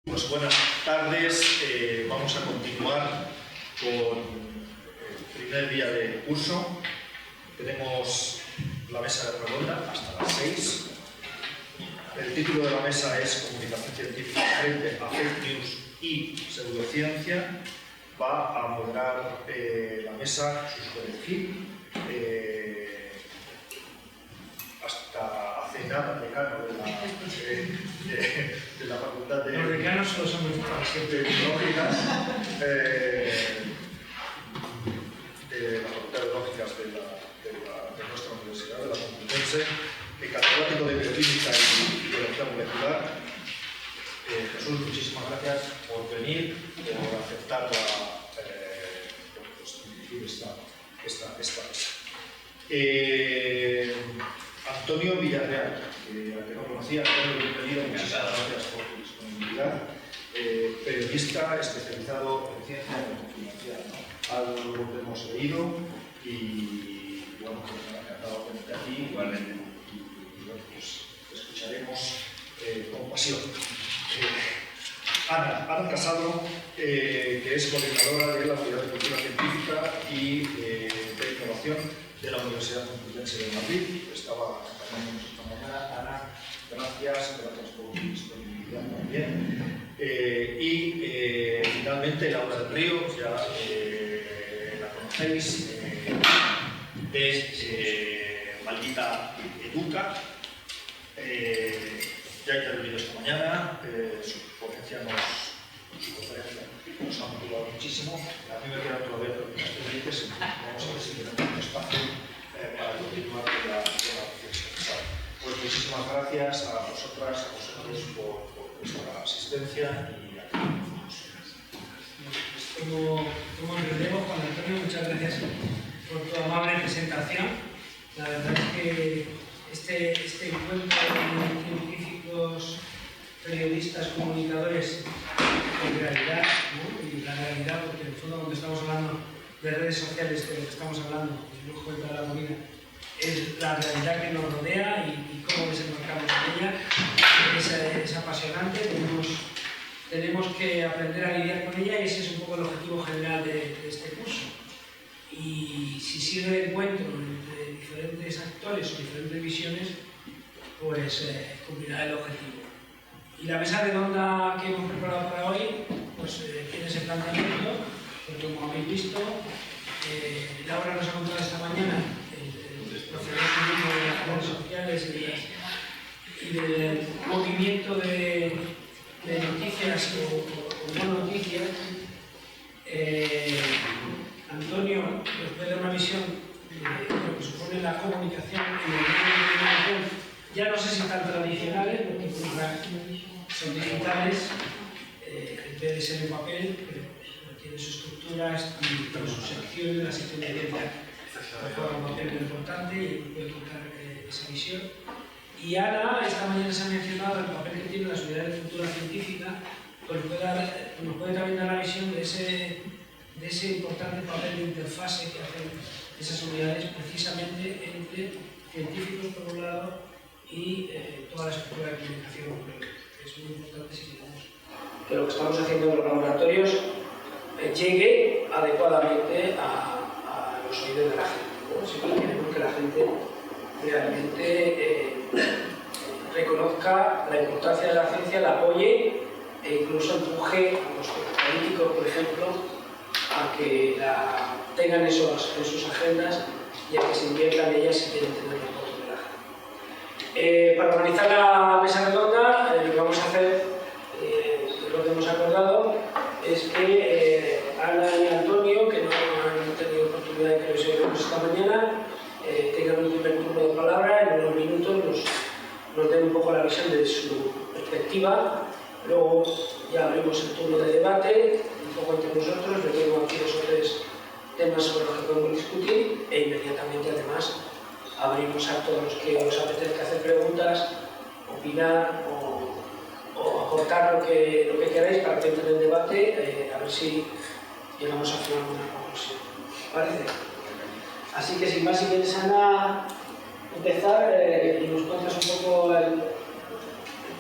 Pues buenas tardes, vamos a continuar con el primer día de curso. Tenemos la mesa redonda hasta las 6. El título de la mesa es Comunicación científica frente a fake news y pseudociencia. Va a moderar la mesa Susana Gil, hasta hace nada decano de la Facultad de Los decanos solo son Tecnológicas, de la Facultad de Lógicas de nuestra Universidad, de la Complutense, catedrático de Bioquímica y Biología Molecular. Jesús, muchísimas gracias por venir, por aceptar esta mesa. Antonio Villarreal, al que no conocía, bienvenido, muchísimas gracias por tu disponibilidad. Periodista especializado en ciencia y tecnología, ¿no? Algo que hemos leído y bueno, pues me ha encantado tenerte aquí. Igualmente. Y bueno, pues te escucharemos con pasión. Ana Casado, que es coordinadora de la Unidad de Cultura Científica y de Innovación de la Universidad Complutense de Madrid. Estaba acompañándonos esta mañana. Ana, gracias por tu disponibilidad también. Y finalmente Laura del Río, ya la conocéis, de Maldita Educa. Ya ha intervenido esta mañana, su conferencia nos ha motivado muchísimo. A mí me queda todavía algunos pendientes, vamos a ver si tenemos un espacio para continuar con la reflexión. Pues muchísimas gracias a vosotras, a vosotros por vuestra asistencia y a Como relevo, Juan Antonio, muchas gracias por tu amable presentación. La verdad es que este encuentro de científicos, periodistas, comunicadores en realidad, ¿no? Y la realidad, porque en el fondo cuando estamos hablando de redes sociales, de lo que estamos hablando, y luego cuenta la comida, es la realidad que nos rodea y cómo desembarcamos en ella. Es apasionante, tenemos que aprender a lidiar con ella y ese es un poco el objetivo general de este curso. Y si sirve de encuentro entre diferentes actores o diferentes visiones, pues cumplirá el objetivo. Y la mesa redonda que hemos preparado para hoy, pues tiene ese planteamiento, porque como habéis visto, Laura nos ha contado esta mañana el procedimiento de las redes sociales y del movimiento de noticias o no noticias. Antonio nos puede dar una visión de lo que supone la comunicación y el medio de comunicación, ya no sé si tan tradicionales, porque son digitales, en vez de ser en papel, pero tienen sus estructuras y sus secciones de la sección de ciencia juega un papel muy importante y puede contar esa visión. Y Ana, esta mañana se ha mencionado el papel que tienen las unidades de cultura científica, pues nos puede también dar la visión de ese importante papel de interfase que hacen esas unidades precisamente entre científicos por un lado y toda la estructura de comunicación, que es muy importante si queremos que lo que estamos haciendo en los laboratorios llegue adecuadamente a los oídos de la gente, ¿no? Si queremos que la gente realmente reconozca la importancia de la ciencia, la apoye e incluso empuje a los políticos, por ejemplo, a que tengan eso en sus agendas y a que se inviertan en ellas si quieren tener el voto de la gente. Para organizar la mesa redonda, lo que vamos a hacer, lo que hemos acordado, es que Ana y Antonio, que no han tenido oportunidad de que los oigamos esta mañana, tengan un primer turno de palabra, en unos minutos nos den un poco la visión de su perspectiva. Luego ya abrimos el turno de debate, un poco entre nosotros, yo tengo aquí 2 o 3 temas sobre los que podemos discutir e inmediatamente además abrimos a todos los que os apetezca hacer preguntas, opinar o aportar lo que queráis para que entre en el debate, a ver si llegamos a hacer alguna conclusión. ¿Parece? Así que sin más, si quieres, Ana, empezar y nos cuentas un poco el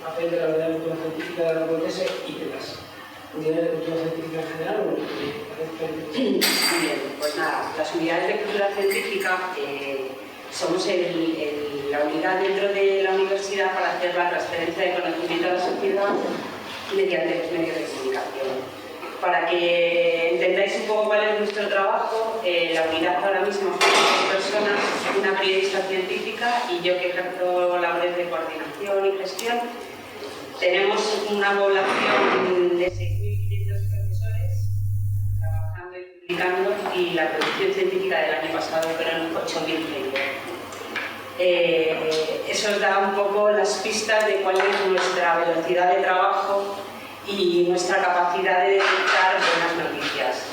papel de la unidad de cultura científica científica de la Complutense y demás. ¿Unidades de cultura científica en general o Muy bien, pues nada, las unidades de cultura científica somos la unidad dentro de la universidad para hacer la transferencia de conocimiento a la sociedad mediante los medios de comunicación. Para que entendáis un poco cuál es nuestro trabajo, la unidad ahora mismo son 2 personas, una periodista científica y yo que ejerzo labores de coordinación y gestión. Tenemos una población de 6.500 profesores trabajando y publicando y la producción científica del año pasado fueron 8.000. Eso os da un poco las pistas de cuál es nuestra velocidad de trabajo y nuestra capacidad de detectar buenas noticias.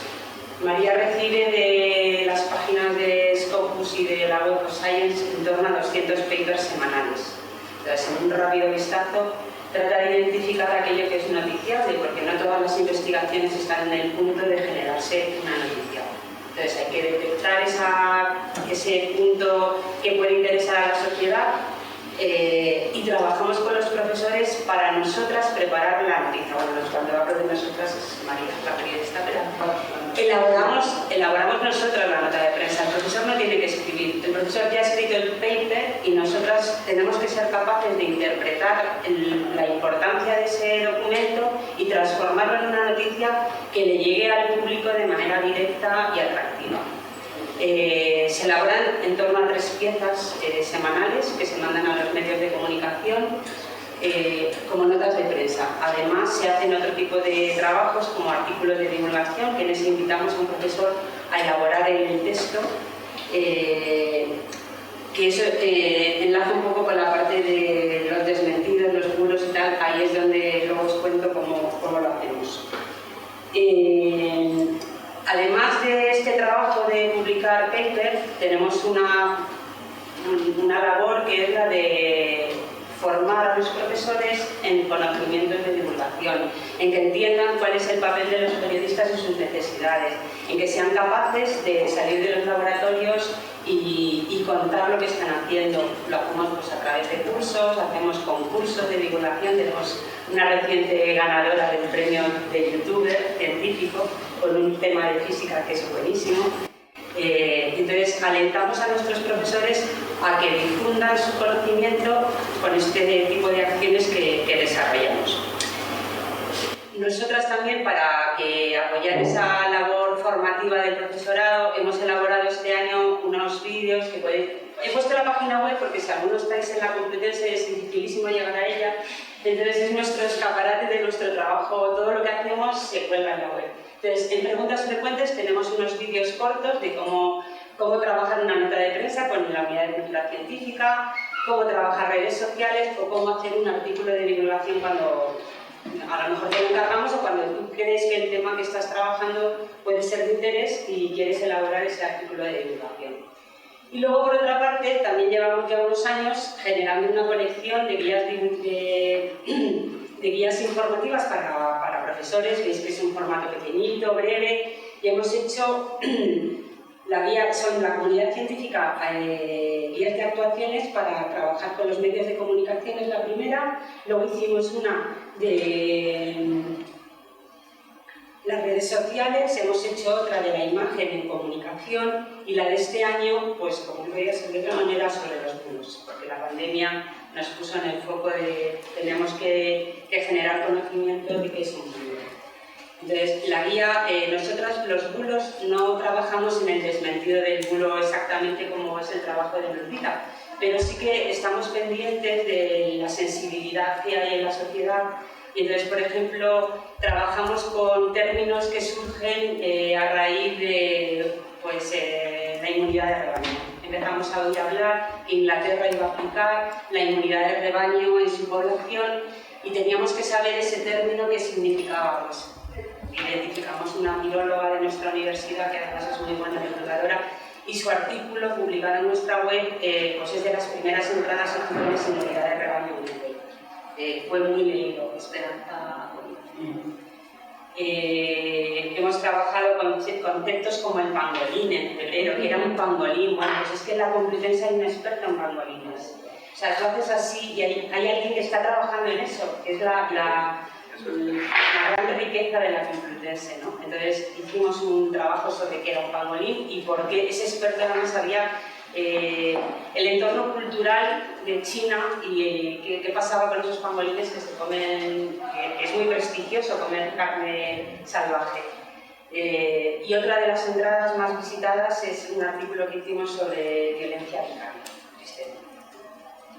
María recibe de las páginas de Scopus y de la Web of Science en torno a 200 papers semanales. Entonces, en un rápido vistazo, trata de identificar aquello que es noticiable, porque no todas las investigaciones están en el punto de generarse una noticia. Entonces, hay que detectar ese punto que puede interesar a la sociedad y trabajamos con los profesores para nosotras preparar la noticia. Bueno, cuando hablo de nosotras es María, la periodista, pero elaboramos nosotras la nota de prensa. El profesor no tiene que escribir, el profesor ya ha escrito el paper y nosotras tenemos que ser capaces de interpretar la importancia de ese documento y transformarlo en una noticia que le llegue al público de manera directa y atractiva. Se elaboran en torno a 3 piezas semanales que se mandan a los medios de comunicación como notas de prensa. Además, se hacen otro tipo de trabajos como artículos de divulgación, que les invitamos a un profesor a elaborar el texto, que eso enlaza un poco con la parte de los desmentidos, los bulos y tal. Ahí es donde luego os cuento cómo lo hacemos. Además de este trabajo de publicar paper, tenemos una labor que es la de formar a los profesores en conocimientos de divulgación, en que entiendan cuál es el papel de los periodistas y sus necesidades, en que sean capaces de salir de los laboratorios y contar lo que están haciendo. Lo hacemos pues, a través de cursos, hacemos concursos de divulgación. Tenemos una reciente ganadora del premio de youtuber científico con un tema de física que es buenísimo. Entonces, alentamos a nuestros profesores a que difundan su conocimiento con este tipo de acciones que desarrollamos. Nosotras también, para apoyar esa labor formativa del profesorado, hemos elaborado este año unos vídeos que podéis... He puesto la página web porque si alguno estáis en la Complutense es dificilísimo llegar a ella, entonces es nuestro escaparate de nuestro trabajo, todo lo que hacemos se cuelga en la web. Entonces, en Preguntas Frecuentes tenemos unos vídeos cortos de cómo trabajar una nota de prensa con la unidad de cultura científica, cómo trabajar redes sociales o cómo hacer un artículo de divulgación cuando a lo mejor te lo encargamos o cuando tú crees que el tema que estás trabajando puede ser de interés y quieres elaborar ese artículo de divulgación. Y luego, por otra parte, también llevamos ya unos años generando una colección de guías informativas para profesores. Veis que es un formato pequeñito, breve, y hemos hecho son la comunidad científica guías de actuaciones para trabajar con los medios de comunicación, es la primera. Luego hicimos una de las redes sociales, hemos hecho otra de la imagen en comunicación y la de este año, pues como no podía ser de otra manera, sobre los bulos, porque la pandemia nos puso en el foco de tenemos que generar conocimiento de qué es un bulo. Entonces, la guía, nosotras los bulos no trabajamos en el desmentido del bulo exactamente como es el trabajo de Lupita, pero sí que estamos pendientes de la sensibilidad que hay en la sociedad. Y entonces, por ejemplo, trabajamos con términos que surgen a raíz de la inmunidad de rebaño. Empezamos a oír hablar que Inglaterra iba a aplicar la inmunidad de rebaño en su población y teníamos que saber ese término qué significaba. Pues, identificamos una viróloga de nuestra universidad, que además es muy buena divulgadora, y su artículo publicado en nuestra web pues es de las primeras entradas oficiales en inmunidad de rebaño en Google. Fue muy leído, Esperanza. Hemos trabajado con conceptos como el pangolín en febrero, que era un pangolín. Bueno, pues es que en la Complutense hay una experta en pangolines. O sea, tú haces así y hay alguien que está trabajando en eso, que es la gran riqueza de la Complutense, ¿no? Entonces hicimos un trabajo sobre qué era un pangolín y por qué ese experto no sabía el entorno cultural de China y qué pasaba con esos pangolines que se comen, que es muy prestigioso comer carne salvaje. Y otra de las entradas más visitadas es un artículo que hicimos sobre violencia vicaria.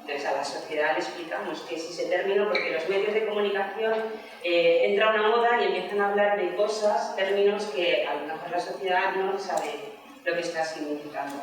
Entonces a la sociedad le explicamos que es ese término porque los medios de comunicación entra una moda y empiezan a hablar de cosas, términos que a lo mejor la sociedad no sabe lo que está significando.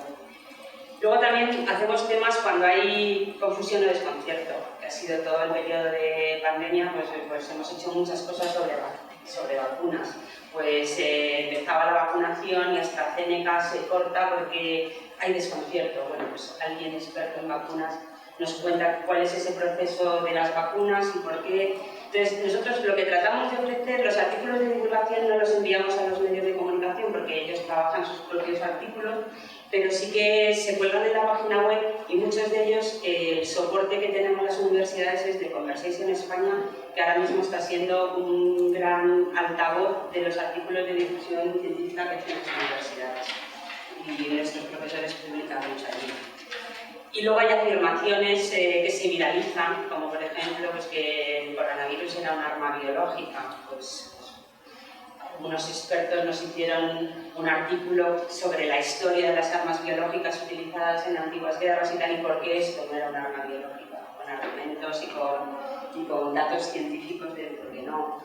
Luego también hacemos temas cuando hay confusión o desconcierto, que ha sido todo el periodo de pandemia, pues hemos hecho muchas cosas sobre vacunas. Pues empezaba la vacunación y AstraZeneca se corta porque hay desconcierto. Bueno, pues alguien experto en vacunas nos cuenta cuál es ese proceso de las vacunas y por qué. Entonces, nosotros lo que tratamos de ofrecer, los artículos de divulgación no los enviamos a los medios de comunicación porque ellos trabajan sus propios artículos, pero sí que se cuelgan en la página web y muchos de ellos, el soporte que tenemos las universidades es de Conversation España, que ahora mismo está siendo un gran altavoz de los artículos de difusión científica que hacen las universidades. Y nuestros profesores publican mucho allí. Y luego hay afirmaciones que se viralizan, como por ejemplo pues que el coronavirus era un arma biológica. Pues algunos expertos nos hicieron un artículo sobre la historia de las armas biológicas utilizadas en antiguas guerras y tal, y por qué esto no era un arma biológica, con argumentos y con datos científicos de por qué no.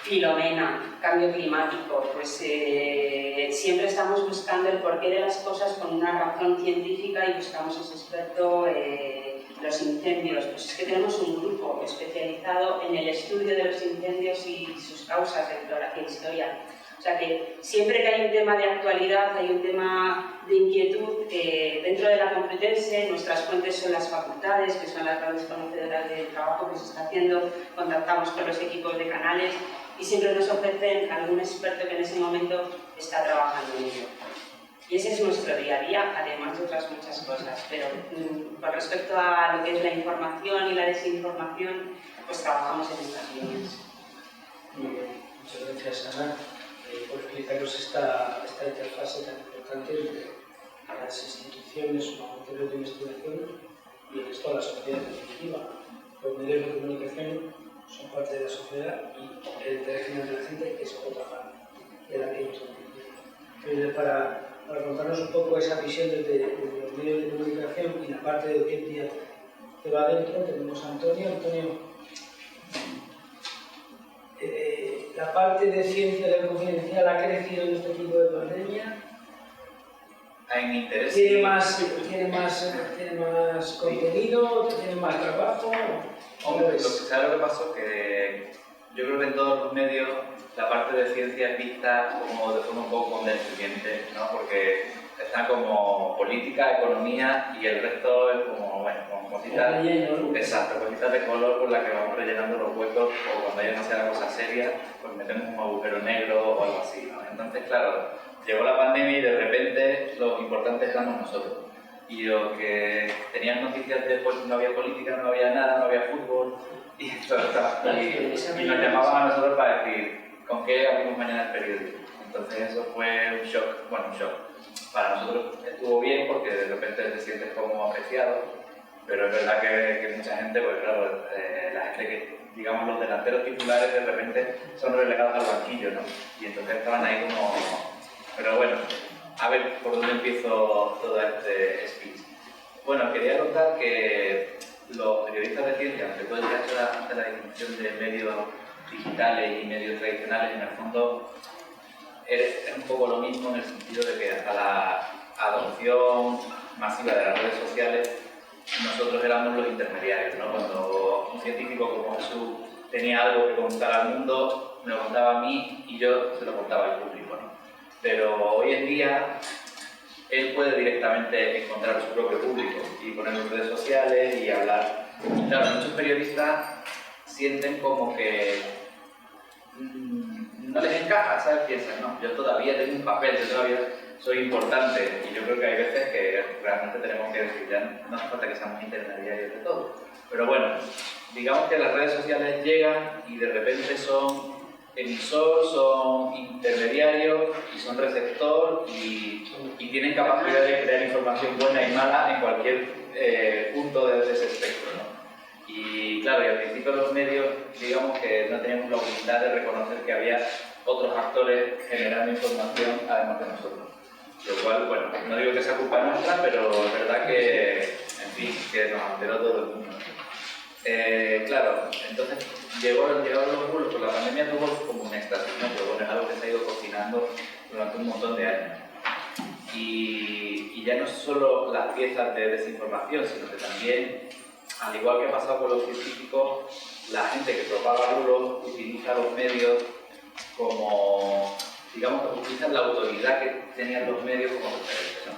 Filomena, cambio climático, pues siempre estamos buscando el porqué de las cosas con una razón científica y buscamos ese experto. Los incendios, pues es que tenemos un grupo especializado en el estudio de los incendios y sus causas, de historia. O sea que siempre que hay un tema de actualidad, hay un tema de inquietud, dentro de la Complutense nuestras fuentes son las facultades, que son las grandes conocedoras del trabajo que se está haciendo, contactamos con los equipos de canales y siempre nos ofrecen algún experto que en ese momento está trabajando en ello. Y ese es nuestro día a día, además de otras muchas cosas. Pero con respecto a lo que es la información y la desinformación, pues trabajamos en estas líneas. Muy bien, muchas gracias, Ana, por explicaros esta interfase tan importante entre las instituciones o materiales de investigación y el resto de la sociedad en definitiva. Los medios de comunicación son parte de la sociedad y el interés general de la gente es otra parte de la que ellos entienden. Para contarnos un poco esa visión desde los medios de comunicación y la parte de ciencia que va adentro, tenemos a Antonio. Antonio, la parte de ciencia de confidencial ha crecido en este tipo de pandemia. En mi interés. ¿Tiene más contenido? ¿Tiene más trabajo? Hombre, ¿sabes lo que pasó? Que yo creo que en todos los medios la parte de ciencia es vista como de forma un poco condescendiente, ¿no? Porque está como política, economía y el resto es como, bueno, como cositas, exacto, cositas de color con las que vamos rellenando los huecos o cuando hay demasiada cosa seria, pues metemos un agujero negro o algo así, ¿no? Entonces, claro, llegó la pandemia y de repente los importantes éramos nosotros. Y los que tenían noticias de pues no había política, no había nada, no había fútbol y nos llamaban a nosotros para decir ¿con qué abrimos mañana el periódico? Entonces eso fue un shock, bueno, un shock. Para nosotros estuvo bien porque de repente te sientes como apreciado, pero es verdad que mucha gente, pues claro, la gente que, digamos, los delanteros titulares de repente son relegados al banquillo, ¿no? Y entonces estaban ahí como... Pero bueno, a ver por dónde empiezo todo este speech. Bueno, quería contar que los periodistas de ciencia, aunque todo ya hace la distinción de medios digitales y medios tradicionales, en el fondo es un poco lo mismo en el sentido de que hasta la adopción masiva de las redes sociales nosotros éramos los intermediarios, ¿no? Cuando un científico como Jesús tenía algo que contar al mundo, me lo contaba a mí y yo se lo contaba al público, ¿no? Pero hoy en día él puede directamente encontrar su propio público y ponerlo en redes sociales y hablar. Y claro, muchos periodistas sienten como que no les encaja, ¿sabes? Piensan, no, yo todavía tengo un papel, yo todavía soy importante, y yo creo que hay veces que realmente tenemos que decir, ya no hace falta que seamos intermediarios de todo. Pero bueno, digamos que las redes sociales llegan y de repente son emisor, son intermediarios y son receptor y tienen capacidad de crear información buena y mala en cualquier punto de ese espectro, ¿no? Y claro, y al principio los medios, digamos que no teníamos la humildad de reconocer que había otros actores generando información además de nosotros. Lo cual, bueno, no digo que sea culpa nuestra, pero es verdad que, en fin, que nos alteró todo el mundo. Claro, entonces llegaron los bulos, pues la pandemia tuvo como un éxtasis, ¿no? Pero bueno, es algo que se ha ido cocinando durante un montón de años. Y ya no solo las piezas de desinformación, sino que también, al igual que ha pasado con los científicos, la gente que propaga bulos utiliza los medios como, digamos, que utilizan la autoridad que tenían los medios como referente, ¿no?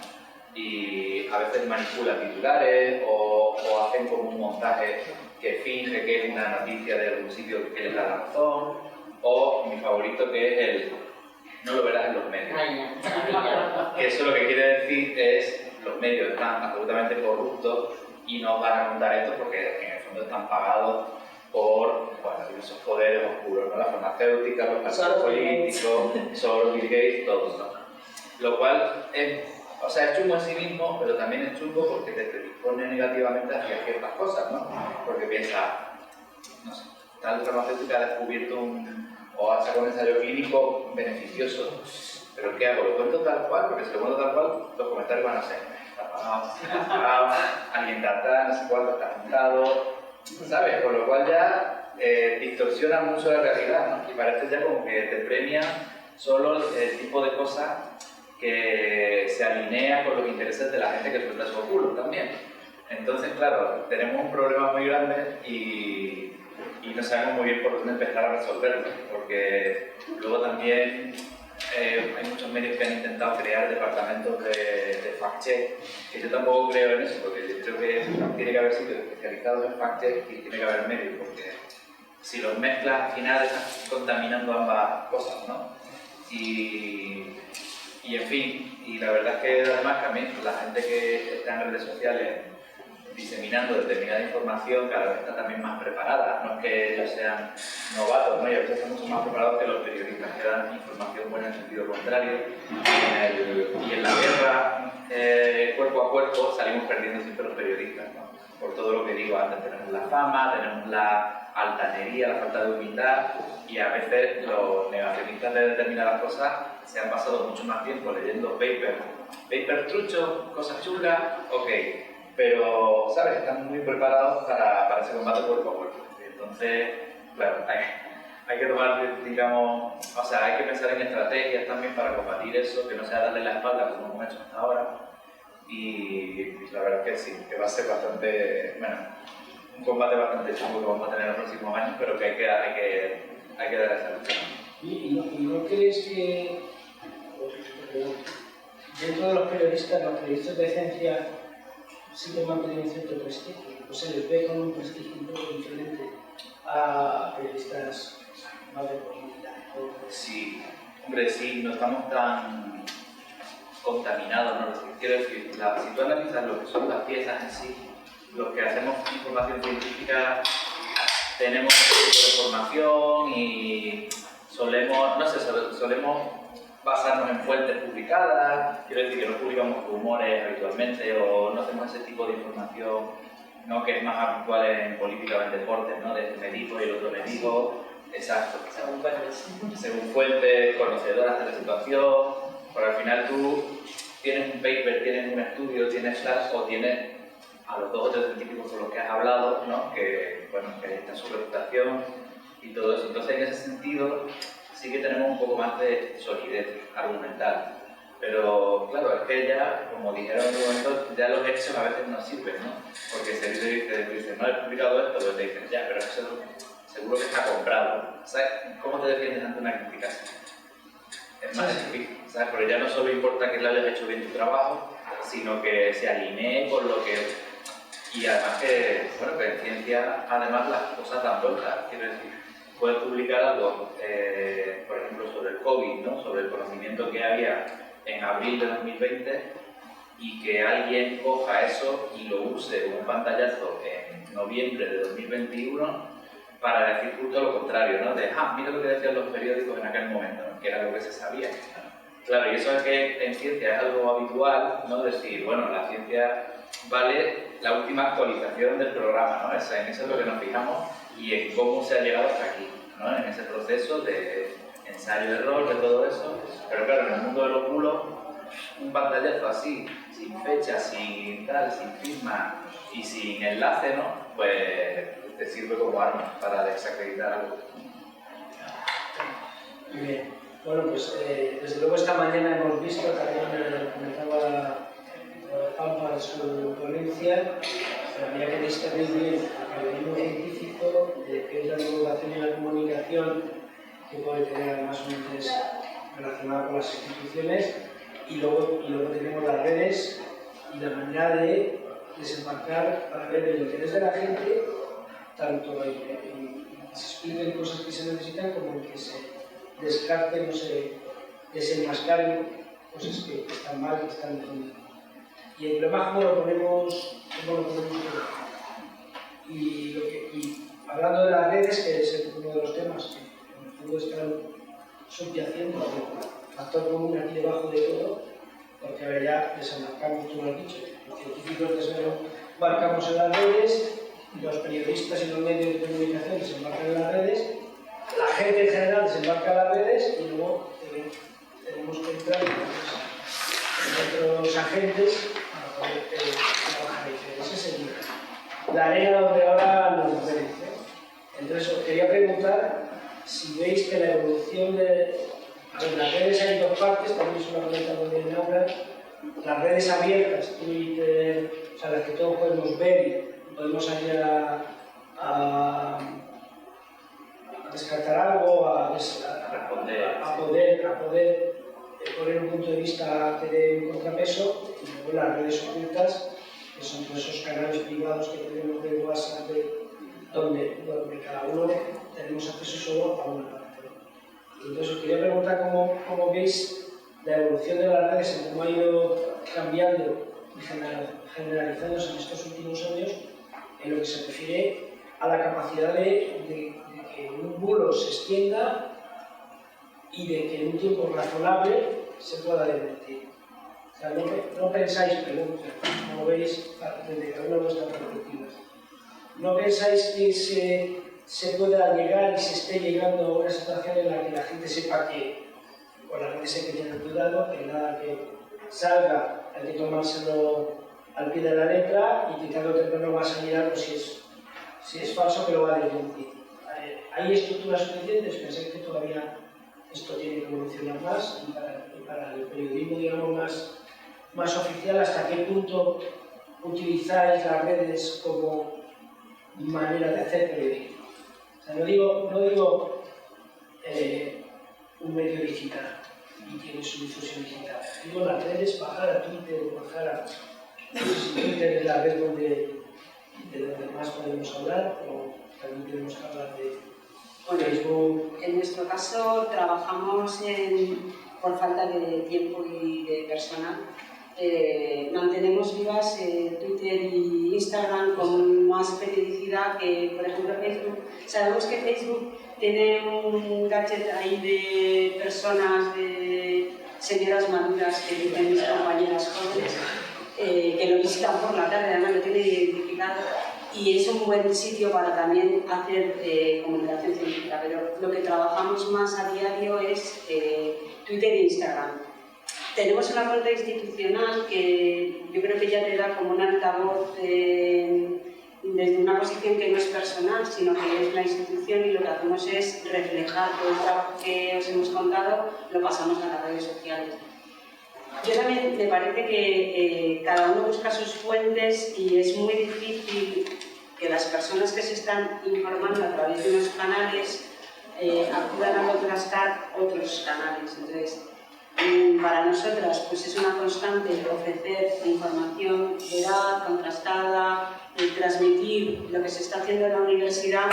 Y a veces manipulan titulares o hacen como un montaje que finge que es una noticia de algún sitio que les da la razón, o mi favorito que es el no lo verás en los medios. Que eso lo que quiere decir es los medios están absolutamente corruptos y no van a contar esto porque en el fondo están pagados por esos poderes oscuros, ¿no? La farmacéutica, los partidos políticos, Soros, Bill Gates, todos, ¿no? Lo cual es chungo en sí mismo, pero también es chungo porque te predispone negativamente hacia ciertas cosas, ¿no? Porque piensa, no sé, tal farmacéutica ha descubierto o ha sacado un ensayo clínico beneficioso, pero ¿qué hago? ¿Lo cuento tal cual? Porque si lo cuento tal cual, los comentarios van a ser está pagado, alguien está atrás, no sé cuánto está juntado, ¿sabes? Con lo cual ya distorsiona mucho la realidad, ¿no? Y parece ya como que te premia solo el tipo de cosas que se alinea con los intereses de la gente que suelta su culo también. Entonces, claro, tenemos un problema muy grande y no sabemos muy bien por dónde empezar a resolverlo, porque luego también hay muchos medios que han intentado crear departamentos de fact-check, que yo tampoco creo en eso, porque yo creo que tiene que haber sitios especializados en fact-check y tiene que haber medios, porque si los mezclas al final estás contaminando ambas cosas, ¿no? Y en fin, y la verdad es que además también la gente que está en redes sociales diseminando determinada información cada vez está también más preparada, no es que ellos sean novatos, ¿no? Y a veces están mucho más preparados que los periodistas que dan información buena en sentido contrario. Y en la guerra cuerpo a cuerpo salimos perdiendo siempre los periodistas, ¿no? Por todo lo que digo antes, tenemos la fama, tenemos la altanería, la falta de humildad, y a veces los negacionistas de determinadas cosas se han pasado mucho más tiempo leyendo papers truchos, cosas chulas, ok, pero, ¿sabes? Están muy preparados para ese combate cuerpo a cuerpo. Entonces, claro, hay que tomar, digamos, hay que pensar en estrategias también para combatir eso, que no sea darle la espalda como hemos hecho hasta ahora. Y la verdad es que sí, que va a ser bastante, un combate bastante chungo que vamos a tener en los próximos años, pero que hay que dar esa lucha. ¿Y no crees que dentro de los periodistas de ciencia sí que mantienen un cierto prestigio? O se les ve con un prestigio un poco diferente a periodistas más de política. Sí, hombre, sí, no estamos tan contaminados, ¿no? Quiero decir, si tú analizas lo que son las piezas en sí, los que hacemos información científica tenemos un tipo de formación y solemos basarnos en fuentes publicadas, quiero decir que no publicamos rumores habitualmente o no hacemos ese tipo de información, ¿no? Que es más habitual en política o en deportes, ¿no? De este me dijo y el otro me dijo, exacto, según fuentes conocedoras de la situación, porque al final tú tienes un paper, tienes un estudio, tienes o tienes a los 2 o 3 científicos con los que has hablado, ¿no? Que está su reputación y todo eso. Entonces, en ese sentido, sí que tenemos un poco más de solidez argumental. Pero, claro, es que ya, como dijeron en un momento, ya los hechos a veces no sirven, ¿no? Porque se dice, no he publicado esto, pues te dicen, ya, pero eso seguro que está comprado. ¿Sabes? ¿Cómo te defiendes ante una crítica así? Es más difícil, ¿sabes? Porque ya no solo importa que le hayas hecho bien tu trabajo, sino que se alinee con lo que... Y además que, que en ciencia, además las cosas dan vueltas, quiero decir. puedes publicar algo, por ejemplo, sobre el COVID, ¿no? Sobre el conocimiento que había en abril de 2020 y que alguien coja eso y lo use como un pantallazo en noviembre de 2021 para decir justo lo contrario, ¿no? De, mira lo que decían los periódicos en aquel momento, ¿no? Que era lo que se sabía. Claro, y eso es que en ciencia es algo habitual, ¿no? Decir, bueno, la ciencia vale la última actualización del programa, ¿no? En eso es lo que nos fijamos y en cómo se ha llegado hasta aquí, ¿no? En ese proceso de ensayo-error, de todo eso. Pero claro, en el mundo de los bulos, un pantallazo así, sin fecha, sin tal, sin firma y sin enlace, ¿no? Pues te sirve como arma para desacreditar algo. Muy bien. Bueno, pues desde luego esta mañana hemos visto, también comentaba Pampa en su ponencia, había que distinguir bien el periodismo científico, que es la divulgación y la comunicación, que puede tener además un interés relacionado con las instituciones, y luego tenemos las redes y la manera de desembarcar para ver el interés de la gente, tanto en que se expliquen cosas que se necesitan como en que se descarten o se desenmascaren cosas que están mal, que están defendiendo. Y el problema cómo lo ponemos todo. Y hablando de las redes, que es uno de los temas que en el fondo están subyaciendo, el factor común aquí debajo de todo, porque ahora ya desembarcamos, tú lo has dicho, los científicos desembarcamos en las redes, los periodistas y los medios de comunicación desembarcan en las redes, la gente en general desembarca en las redes y luego tenemos que entrar en otros agentes para poder trabajar ahí. Ese sería la arena donde ahora nos ven. Entonces os quería preguntar si veis que la evolución de... A ver, las redes hay dos partes, también es una pregunta muy bien Laura. Las redes abiertas, Twitter, o sea, las que todos podemos ver y podemos ir a descartar algo, a poder poner un punto de vista que dé un contrapeso, y luego las redes ocultas, que son todos esos canales privados que tenemos de WhatsApp, donde cada uno tenemos acceso solo a una parte. Entonces os quería preguntar cómo veis la evolución de las redes, en cómo ha ido cambiando y generalizándose en estos últimos años, en lo que se refiere a la capacidad de que un bulo se extienda y de que en un tiempo razonable se pueda desmentir. O sea, no pensáis, pregunto, como veis desde cada una de vuestras perspectivas, ¿no pensáis que se pueda llegar y se esté llegando a una situación en la que la gente sepa que, o la gente sepa que tiene cuidado, que nada que salga hay que tomárselo al pie de la letra y que tarde o temprano va a salir algo si es falso que lo va a desmentir? ¿Hay estructuras suficientes? Pensé que todavía esto tiene que evolucionar más y para el periodismo, digamos, más oficial, ¿hasta qué punto utilizáis las redes como manera de hacer periodismo? O sea, no digo un medio digital y tiene su difusión digital. Digo las redes, bajar a Twitter, bajar a... No sé si Twitter es la red de donde más podemos hablar, o también tenemos que hablar de Facebook. En nuestro caso trabajamos por falta de tiempo y de personal. Mantenemos vivas Twitter y Instagram con más periodicidad que, por ejemplo, Facebook. Sabemos que Facebook tiene un gadget ahí de personas, de señoras maduras que dicen mis compañeras jóvenes, que lo visitan por la tarde, además lo tienen identificado. Y es un buen sitio para también hacer comunicación científica, pero lo que trabajamos más a diario es Twitter e Instagram. Tenemos una cuenta institucional que yo creo que ya te da como un altavoz desde una posición que no es personal, sino que es la institución, y lo que hacemos es reflejar todo el trabajo que os hemos contado, lo pasamos a las redes sociales. Yo también me parece que cada uno busca sus fuentes y es muy difícil que las personas que se están informando a través de unos canales acudan a contrastar otros canales. Entonces, para nosotras pues es una constante ofrecer información veraz, contrastada, transmitir lo que se está haciendo en la universidad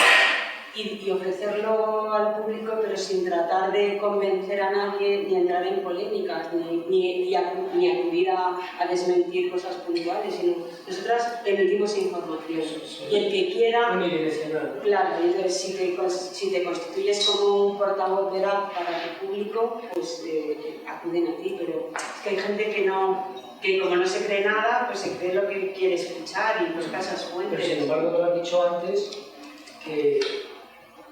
y ofrecerlo al público, pero sin tratar de convencer a nadie ni entrar en polémicas ni acudir a desmentir cosas puntuales, sino nosotras emitimos información y el que quiera, unidireccional. claro, entonces si te constituyes como un portavoz de la para tu público, pues acuden a ti, pero es que hay gente que como no se cree nada, pues se cree lo que quiere escuchar y busca esas fuentes. Pero sin embargo, tú lo has dicho antes, que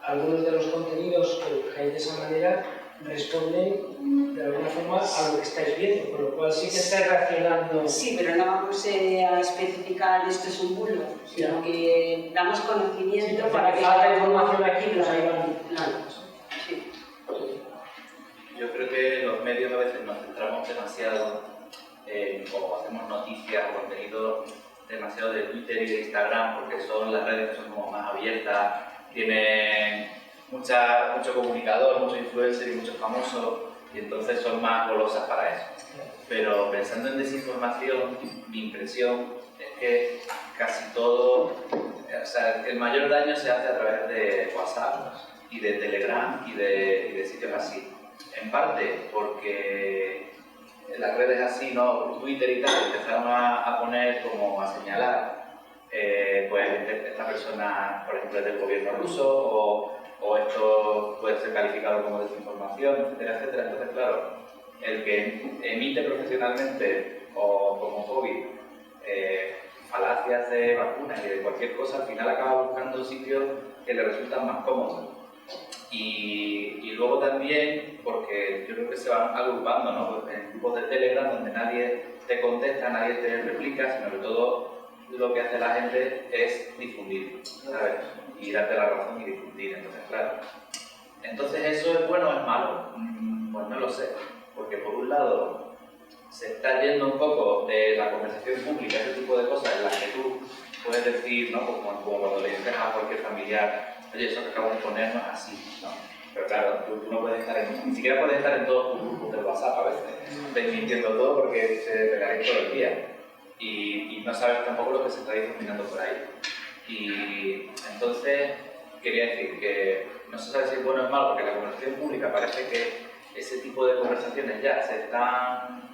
algunos de los contenidos que hay de esa manera responden de alguna forma a lo que estáis viendo, con lo cual sí que estáis reaccionando. Sí, pero no vamos a especificar esto es un bulo, sino que damos conocimiento para que falta información aquí, pues ahí van. Claro, sí. Yo creo que los medios a veces nos centramos demasiado o hacemos noticias o contenido demasiado de Twitter y de Instagram, porque son las redes que son como más abiertas, tienen mucho comunicador, mucho influencer y muchos famosos, y entonces son más golosas para eso. Pero pensando en desinformación, mi impresión es que casi todo, o sea, el mayor daño se hace a través de WhatsApp y de Telegram y de sitios así. En parte porque las redes así, ¿no? Twitter y tal, empezaron a poner como a señalar pues esta persona, por ejemplo, es del gobierno ruso o esto puede ser calificado como desinformación, etcétera, etcétera. Entonces, claro, el que emite profesionalmente o como hobby falacias de vacunas y de cualquier cosa, al final acaba buscando sitios que le resultan más cómodos. Y luego también, porque yo creo que se van agrupando, ¿no? Pues en grupos de Telegram donde nadie te contesta, nadie te replica, sino que todo lo que hace la gente es difundir, ¿sabes? Y darte la razón y difundir, entonces, claro. Entonces, ¿eso es bueno o es malo? Pues no lo sé, porque por un lado se está yendo un poco de la conversación pública, ese tipo de cosas en las que tú puedes decir, ¿no? Como cuando le dices a cualquier familiar, oye, eso que acabo de poner no es así, ¿no? Pero claro, tú no puedes estar ni siquiera puedes estar en todos tus grupos del WhatsApp a veces, desmintiendo todo porque se pegaréis todo el día. Y no sabes tampoco lo que se está difuminando por ahí. Y entonces quería decir que no se sabe si es bueno o es malo, porque la conversación pública parece que ese tipo de conversaciones ya se están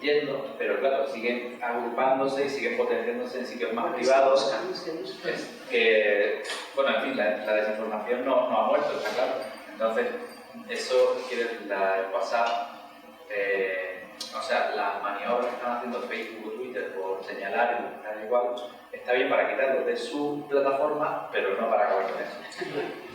yendo, pero claro, siguen agrupándose y siguen potenciándose en sitios más privados. Que, bueno, en fin, la desinformación no ha muerto, está claro. Entonces, eso quiere decir, el WhatsApp, o sea, las maniobras que están haciendo Facebook o Twitter por señalar y tal igual, está bien para quitarlo de su plataforma, pero no para acabar con eso.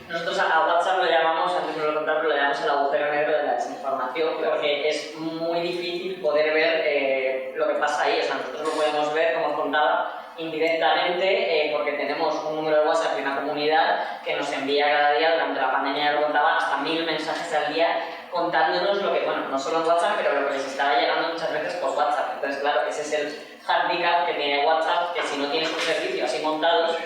Nosotros a WhatsApp lo llamamos, antes de lo contar, lo llamamos el agujero negro de la desinformación, claro, porque es muy difícil poder ver lo que pasa ahí. O sea, nosotros lo podemos ver, como os contaba, indirectamente, porque tenemos un número de WhatsApp y una comunidad que nos envía cada día, durante la pandemia, ya lo contaba, hasta 1000 mensajes al día contándonos lo que, bueno, no solo en WhatsApp, pero lo que les estaba llegando muchas veces por WhatsApp. Entonces, claro, ese es el handicap que tiene WhatsApp, que si no tienes un servicio así montado,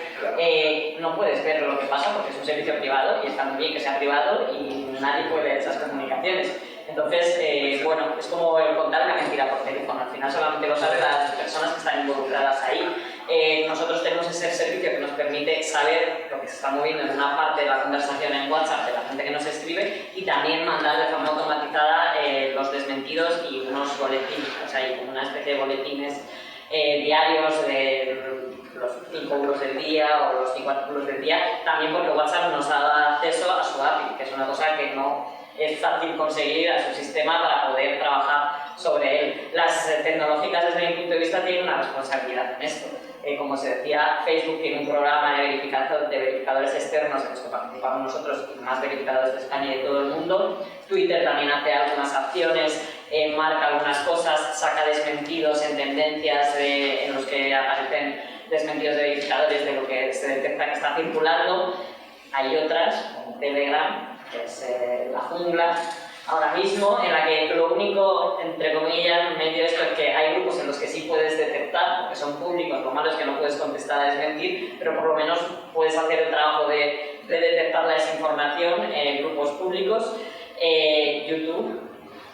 no puedes ver lo que pasa porque es un servicio privado y está muy bien que sea privado y nadie puede ver esas comunicaciones. Entonces, bueno, es como el contar una mentira por teléfono. Al final solamente lo saben las personas que están involucradas ahí. Nosotros tenemos ese servicio que nos permite saber lo que se está moviendo en una parte de la conversación en WhatsApp de la gente que nos escribe y también mandar de forma automatizada los desmentidos y unos boletines, o sea, hay como una especie de boletines diarios de los 5 euros del día o los 5 artículos del día, también porque WhatsApp nos da acceso a su API, que es una cosa que no es fácil conseguir a su sistema para poder trabajar sobre él. Las tecnológicas, desde mi punto de vista, tienen una responsabilidad en esto. Como se decía, Facebook tiene un programa de verificadores externos en los que participamos nosotros y más verificadores de España y de todo el mundo. Twitter también hace algunas acciones, marca algunas cosas, saca desmentidos en tendencias en los que aparecen desmentidos de verificadores de lo que se detecta que está circulando. Hay otras, como Telegram, que es la jungla ahora mismo, en la que lo único, entre comillas, medio esto es que hay grupos en los que sí puedes detectar, porque son públicos, lo malo es que no puedes contestar a desmentir, pero por lo menos puedes hacer el trabajo de detectar la desinformación en grupos públicos. YouTube,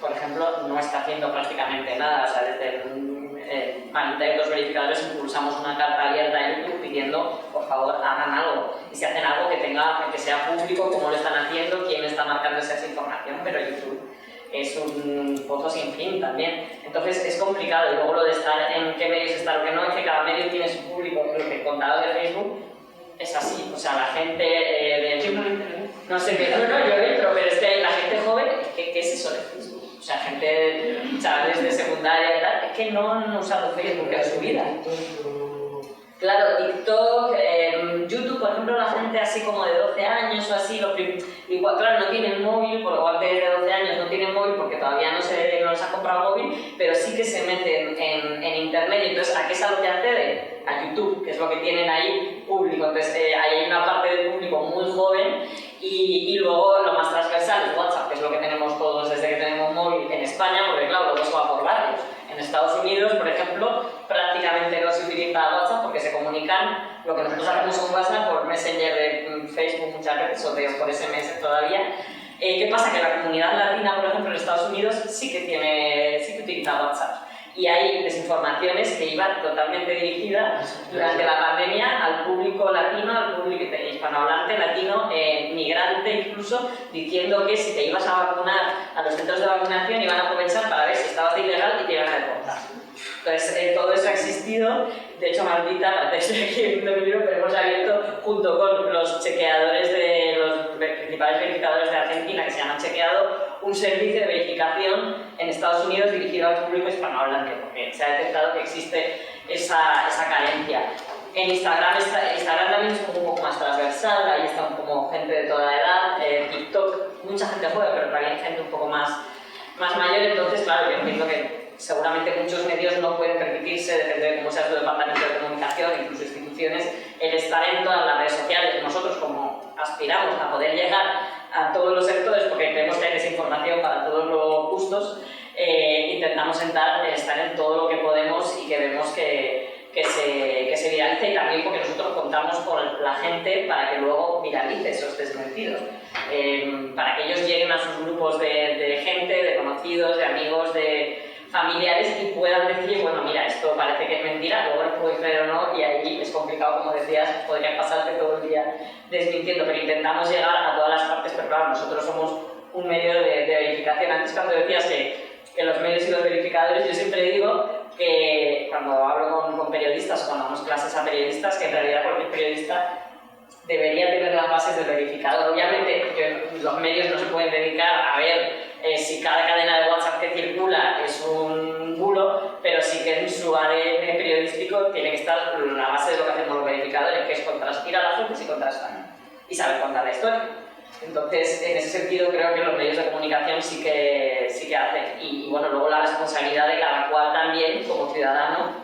por ejemplo, no está haciendo prácticamente nada, o sea, desde Marita y otros verificadores impulsamos una carta abierta en YouTube pidiendo, por favor, hagan algo. Y si hacen algo que sea público, cómo lo están haciendo, quién está marcando esa información, pero YouTube es un pozo sin fin también. Entonces es complicado. Y luego lo de estar en qué medios estar o qué no, es que cada medio tiene su público. Lo que contaba de Facebook es así. O sea, la gente no sé qué, no, yo entro, pero es que la gente joven, ¿qué es eso de Facebook? O sea, gente, chavales de secundaria y tal, es que no han usado Facebook en su vida. Claro, TikTok, YouTube, por ejemplo, la gente así como de 12 años o así, igual, claro, no tienen móvil, por igual de 12 años no tienen móvil porque todavía no les han comprado móvil, pero sí que se meten en internet. Y entonces, ¿a qué es a lo que acceden? A YouTube, que es lo que tienen ahí público. Entonces, ahí hay una parte del público muy joven y luego lo más transversal es WhatsApp, que es lo que tenemos todos desde que tenemos móvil en España, porque claro, luego se va por barrios. En Estados Unidos, por ejemplo, prácticamente no se utiliza WhatsApp porque se comunican lo que nosotros hacemos con WhatsApp por Messenger de Facebook muchas veces o por SMS todavía. ¿Qué pasa? Que la comunidad latina, por ejemplo, en Estados Unidos sí que utiliza WhatsApp. Y hay desinformaciones que iban totalmente dirigidas durante la pandemia al público latino, al público hispanohablante, latino, migrante incluso, diciendo que si te ibas a vacunar a los centros de vacunación iban a aprovechar para ver si estabas de ilegal y te iban a deportar. Entonces, todo eso ha existido. De hecho, Marita, parece que estoy viendo mi libro, pero hemos abierto junto con los chequeadores de los principales verificadores de Argentina, que se llaman Chequeado, un servicio de verificación en Estados Unidos dirigido al público hispanohablante, porque se ha detectado que existe esa carencia. En Instagram también es como un poco más transversal, ahí están como gente de toda edad, TikTok, mucha gente joven, pero también gente un poco más mayor. Entonces, claro, yo entiendo que seguramente muchos medios no pueden permitirse, depende de cómo sea su departamento de comunicación, incluso instituciones, el estar en todas las redes sociales. Nosotros, como aspiramos a poder llegar a todos los sectores, porque creemos que hay desinformación para todos los gustos, intentamos estar en todo lo que podemos y que vemos que se viralice, y también porque nosotros contamos con la gente para que luego viralice esos desmentidos, para que ellos lleguen a sus grupos de gente, de conocidos, de amigos, de familiares y puedan decir, bueno, mira, esto parece que es mentira, luego lo puedo creer o no, y ahí es complicado, como decías, podrían pasarte todo el día desmintiendo, pero intentamos llegar a todas las partes. Pero claro, nosotros somos un medio de verificación. Antes, cuando decías que los medios y los verificadores, yo siempre digo que cuando hablo con periodistas o cuando damos clases a periodistas, que en realidad cualquier periodista debería tener las bases del verificador. Obviamente los medios no se pueden dedicar a ver si cada cadena de WhatsApp que circula es un bulo, pero sí que en su ADN periodístico tiene que estar la base de lo que hacemos los verificadores, que es contrastar a las fuentes y contrastar y saber contar la historia. Entonces, en ese sentido, creo que los medios de comunicación sí que hacen. Y bueno, luego la responsabilidad de cada cual también, como ciudadano,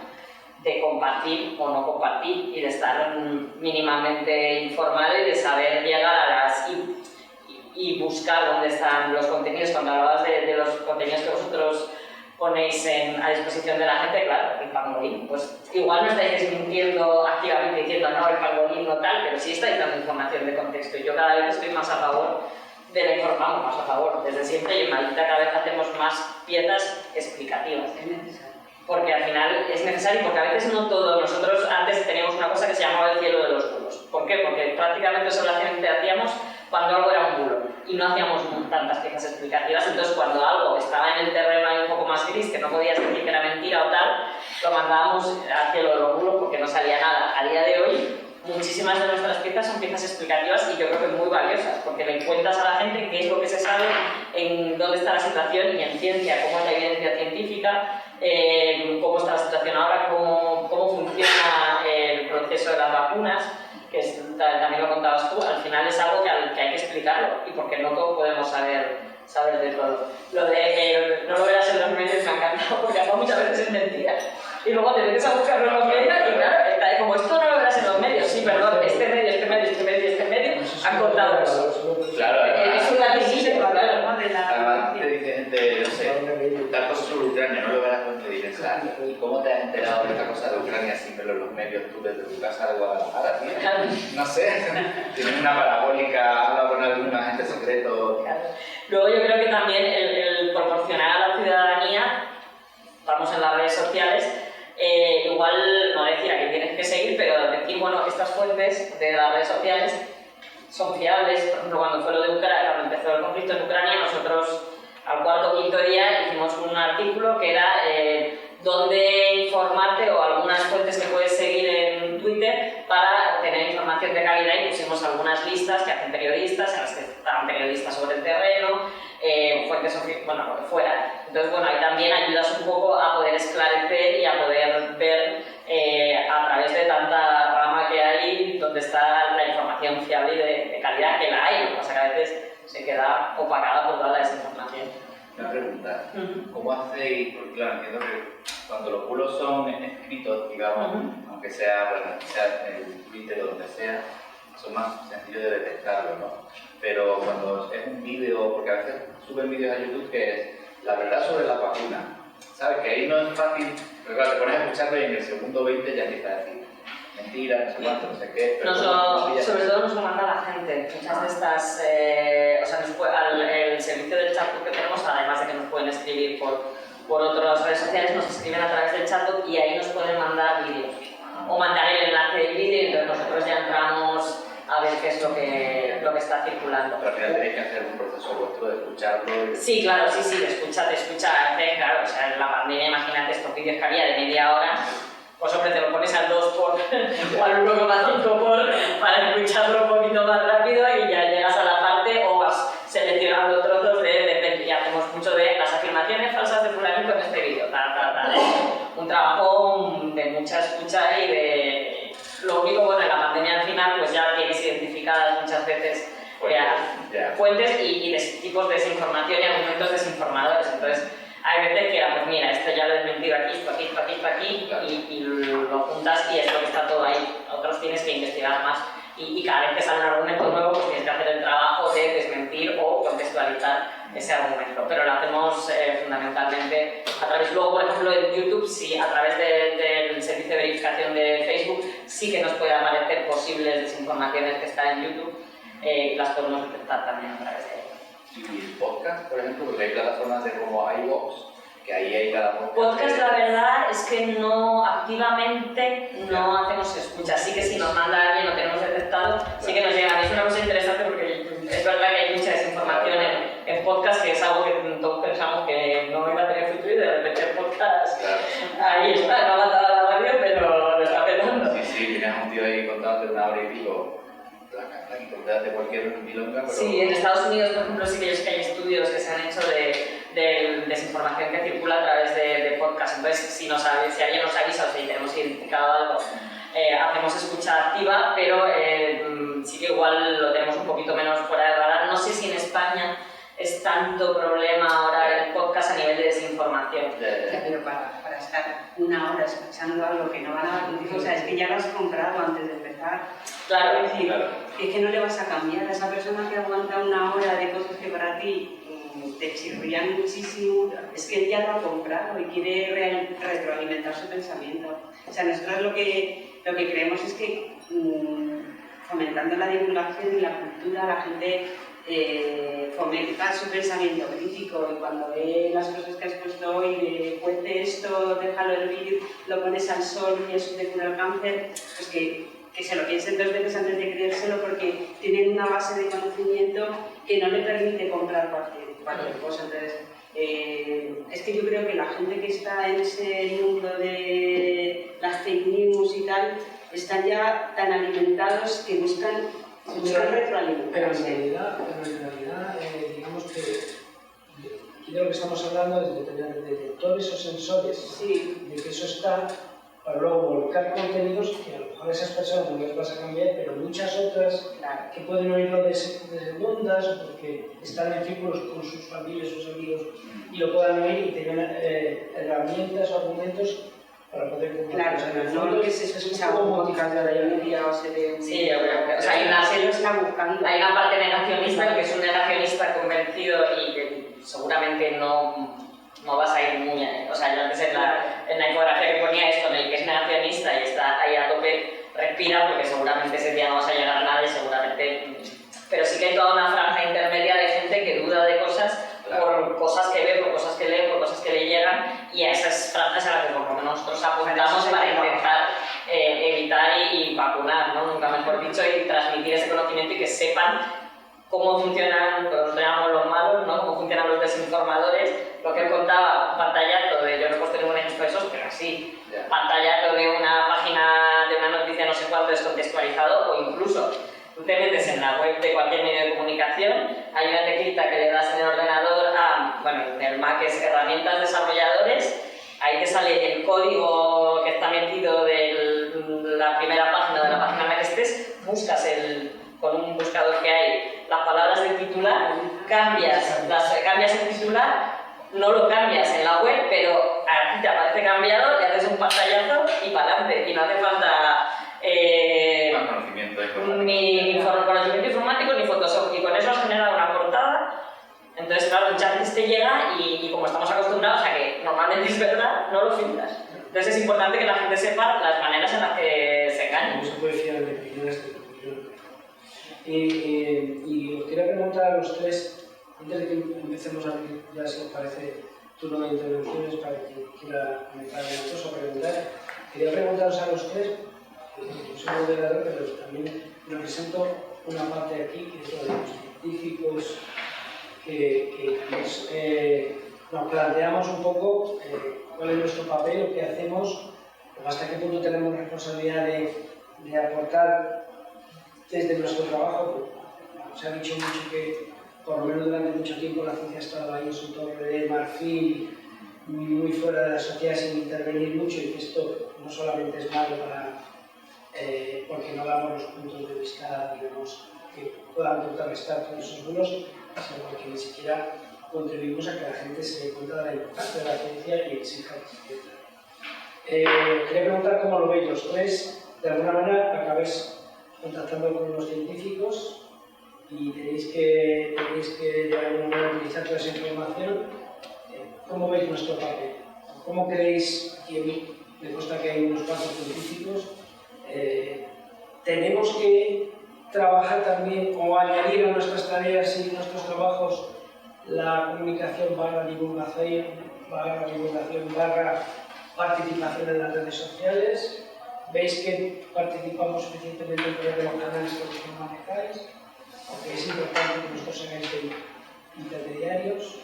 de compartir o no compartir y de estar mínimamente informado y de saber llegar a las y buscar dónde están los contenidos. Cuando hablabas de los contenidos que vosotros ponéis a disposición de la gente, claro, el pangolín, pues igual no estáis desmintiendo activamente diciendo no, el pangolín no tal, pero sí estáis dando información de contexto. Y yo cada vez estoy más a favor de la informamos, más a favor, desde siempre, y en Marita cada vez hacemos más piezas explicativas. Es necesario. Porque al final es necesario, porque a veces no todo. Nosotros antes teníamos una cosa que se llamaba el cielo de los bulos. ¿Por qué? Porque prácticamente solamente hacíamos cuando algo era un bulo y no hacíamos tantas piezas explicativas. Entonces, cuando algo estaba en el terreno ahí un poco más gris, que no podías decir que era mentira o tal, lo mandábamos al cielo de los bulos porque no salía nada. A día de hoy, muchísimas de nuestras piezas son piezas explicativas y yo creo que muy valiosas, porque le cuentas a la gente qué es lo que se sabe, en dónde está la situación y en ciencia, cómo es la evidencia científica, cómo está la situación ahora, cómo funciona el proceso de las vacunas, que también lo contabas tú. Al final es algo que hay que explicarlo, y porque no todos podemos saber de todo. Lo de no lo verás en los medios me ha encantado, porque además muchas veces es mentira. Y luego te metes a buscarlo en los medios y claro, está como esto no lo verás en los medios. Sí, perdón, este medio han contado eso. Claro, es un latiguillo, claro, ¿no? Además te dice gente, no sé, tal cosa sobre Ucrania, no lo verás con que dices, ¿y cómo te has enterado de esta cosa de Ucrania sin verlo en los medios tú desde tu casa de Guadalajara, tío? No sé, tienes una parabólica, habla con algún agente secreto. Claro. Luego yo creo que también el proporcionar a la ciudadanía, estamos en las redes sociales, igual no decir a quién tienes que seguir, pero decir, bueno, estas fuentes de las redes sociales son fiables. Por ejemplo, cuando fue lo de Ucrania, cuando empezó el conflicto en Ucrania, nosotros al cuarto o quinto día hicimos un artículo que era dónde informarte o algunas fuentes que puedes seguir en Twitter para obtener información de calidad, y pusimos algunas listas que hacen periodistas, en las que estaban periodistas sobre el terreno, fuentes, bueno, lo que fuera. Entonces, bueno, ahí también ayudas un poco a poder esclarecer y a poder ver a través de tanta rama que hay dónde está la información fiable y de calidad, que la hay. Lo que pasa que a veces se queda opacada por toda la desinformación. Una pregunta, ¿cómo hacéis? Porque claro, entiendo que cuando los bulos son escritos, digamos, aunque sea, bueno, sea en el Twitter o donde sea, son más sencillos de detectarlo, ¿no? Pero cuando es un vídeo, porque a veces suben vídeos a YouTube que es la verdad sobre la vacuna, ¿sabes? Que ahí no es fácil, pero claro, te pones a escucharlo y en el segundo 20 ya empiezas a decir mentira, no sé cuánto, no sé qué. Pero sobre todo nos lo manda la gente. Muchas de estas, o sea, el servicio del chatbot que tenemos, además de que nos pueden escribir por otras redes sociales, nos escriben a través del chatbot y ahí nos pueden mandar vídeos. O mandar el enlace del vídeo y entonces nosotros ya entramos a ver qué es lo que está circulando. Pero al final tenéis que hacer un proceso vuestro de escucharlo. Sí, claro, sí, escucha, claro, o sea, en la pandemia, imagínate estos vídeos que había de media hora, pues hombre, te lo pones al 2 por o al 1,5 por para escucharlo un poquito más rápido y ya llegas a la parte o vas seleccionando trozos de y hacemos mucho de las afirmaciones falsas de fulanito en este vídeo, un trabajo de mucha escucha y de... Lo único, bueno, en la pandemia al final pues ya tienes identificadas muchas veces fuentes y tipos de desinformación y argumentos desinformadores, entonces hay veces que, pues mira, esto ya lo he desmentido aquí, y lo juntas y es lo que está todo ahí. Otros tienes que investigar más y cada vez que sale un argumento nuevo pues tienes que hacer el trabajo de desmentir o contextualizar ese argumento. Pero lo hacemos fundamentalmente a través, luego por ejemplo en YouTube, sí, a través del servicio de verificación de Facebook, sí que nos puede aparecer posibles desinformaciones que están en YouTube y las podemos detectar también a través de ello. Y el podcast, por ejemplo, porque hay plataformas de como iVoox, que ahí hay cada podcast, la verdad es que no, activamente no hacemos escucha. Sí que si nos manda alguien, lo tenemos detectado, sí que nos llega. Es una cosa interesante porque es verdad que hay mucha desinformación en podcast, que es algo que todos pensamos que no iba a tener futuro y de repente el podcast ahí está, no ha matado a la radio, pero lo está petando. Sí, tienes un tío ahí contándote una hora y pico. De cualquier milonga, pero... Sí, en Estados Unidos, por ejemplo, sí que hay estudios que se han hecho de desinformación que circula a través de podcast. Entonces, si alguien nos avisa o si tenemos identificado algo, hacemos escucha activa, pero sí que igual lo tenemos un poquito menos fuera de radar. No sé si en España es tanto problema ahora el podcast a nivel de desinformación. Pero para estar una hora escuchando algo que no van a dar contigo, o sea, es que ya lo has comprado antes de empezar. Claro, es decir, es que no le vas a cambiar a esa persona que aguanta una hora de cosas que para ti te chirrían muchísimo, es que él ya lo ha comprado y quiere retroalimentar su pensamiento. O sea, nosotros lo que creemos es que fomentando la divulgación y la cultura, la gente fomenta su pensamiento crítico, y cuando ve las cosas que has puesto hoy de cuente esto, déjalo hervir, lo pones al sol y eso te cura el cáncer, pues que se lo piensen 2 veces antes de creérselo, porque tienen una base de conocimiento que no le permite comprar cualquier cosa. Entonces, es que yo creo que la gente que está en ese mundo de las fake news y tal, están ya tan alimentados que buscan retroalimentarse. Pero en realidad digamos que aquí de lo que estamos hablando es de tener detectores o sensores de que eso está, para luego volcar contenidos que a lo mejor a esas personas no les vas a cambiar, pero muchas otras que pueden oírlo de segundas o porque están en círculos con sus familias, sus amigos, y lo puedan oír y tengan herramientas o argumentos para poder comunicar. Claro, no lo que se escucha un podcast de la media o se ve... Sí, yo creo que... O sea, se lo está buscando. Hay una parte negacionista que es un negacionista convencido y que seguramente no vas a ir muy... O sea, yo antes en la infografía que ponía esto, en el que es negacionista y está ahí a tope, respira, porque seguramente ese día no vas a llegar a nada y seguramente... Pero sí que hay toda una franja intermedia de gente que duda de cosas, por cosas que ve, por cosas que lee, por cosas que le llegan, y a esas franjas a las que por lo menos nosotros apuntamos para intentar evitar y vacunar, ¿no? Nunca mejor dicho, y transmitir ese conocimiento y que sepan cómo funcionan, pues tenemos los malos, ¿no? Cómo funcionan los desinformadores. Lo que él contaba, un pantallazo de, yo no he puesto ningún ejemplo de esos, pero así, pantallazo de una página, de una noticia no sé cuánto descontextualizado, o incluso tú te metes en la web de cualquier medio de comunicación, hay una teclita que le das en el ordenador a, bueno, en el Mac es herramientas desarrolladores, ahí te sale el código que está metido de la primera página, de la página en la que estés, buscas con un buscador que hay las palabras del titular, cambias el titular, no lo cambias en la web, pero a ti te aparece cambiado, le haces un pantallazo y para adelante, y no hace falta más conocimiento ni conocimiento informático ni Photoshop, y con eso has generado una portada. Entonces, claro, muchas veces te llega y como estamos acostumbrados a que normalmente es verdad, no lo filtras. Entonces es importante que la gente sepa las maneras en las que se engañan. No se puede fiar de opiniones de opinión. Y os quería preguntar a los tres, antes de que empecemos a abrir, ya si os parece, turno de intervenciones para quien quiera comentar alguna cosa o preguntar. Quería preguntaros a los tres, yo soy moderador, pero también represento una parte aquí, que es la de los científicos, que nos planteamos un poco cuál es nuestro papel, lo que hacemos, hasta qué punto tenemos responsabilidad de aportar desde nuestro trabajo. Se ha dicho mucho que, por lo menos durante mucho tiempo, la ciencia ha estado ahí en su torre de marfil, muy fuera de la sociedad, sin intervenir mucho, y que esto no solamente es malo porque no damos los puntos de vista, digamos, que puedan contrarrestar todos esos bulos, sino porque ni siquiera contribuimos a que la gente se dé cuenta de la importancia de la ciencia y exija la ciencia. Quería preguntar cómo lo veis los tres. De alguna manera acabáis contactando con los científicos y tenéis que de alguna manera utilizar toda esa información. ¿Cómo veis nuestro papel? ¿Cómo creéis, y a mí me consta que hay unos cuantos científicos, tenemos que trabajar también o añadir a nuestras tareas y nuestros trabajos la comunicación divulgación participación en las redes sociales? ¿Veis que participamos suficientemente en los canales que vosotros manejáis? Aunque es importante que vosotros seáis intermediarios.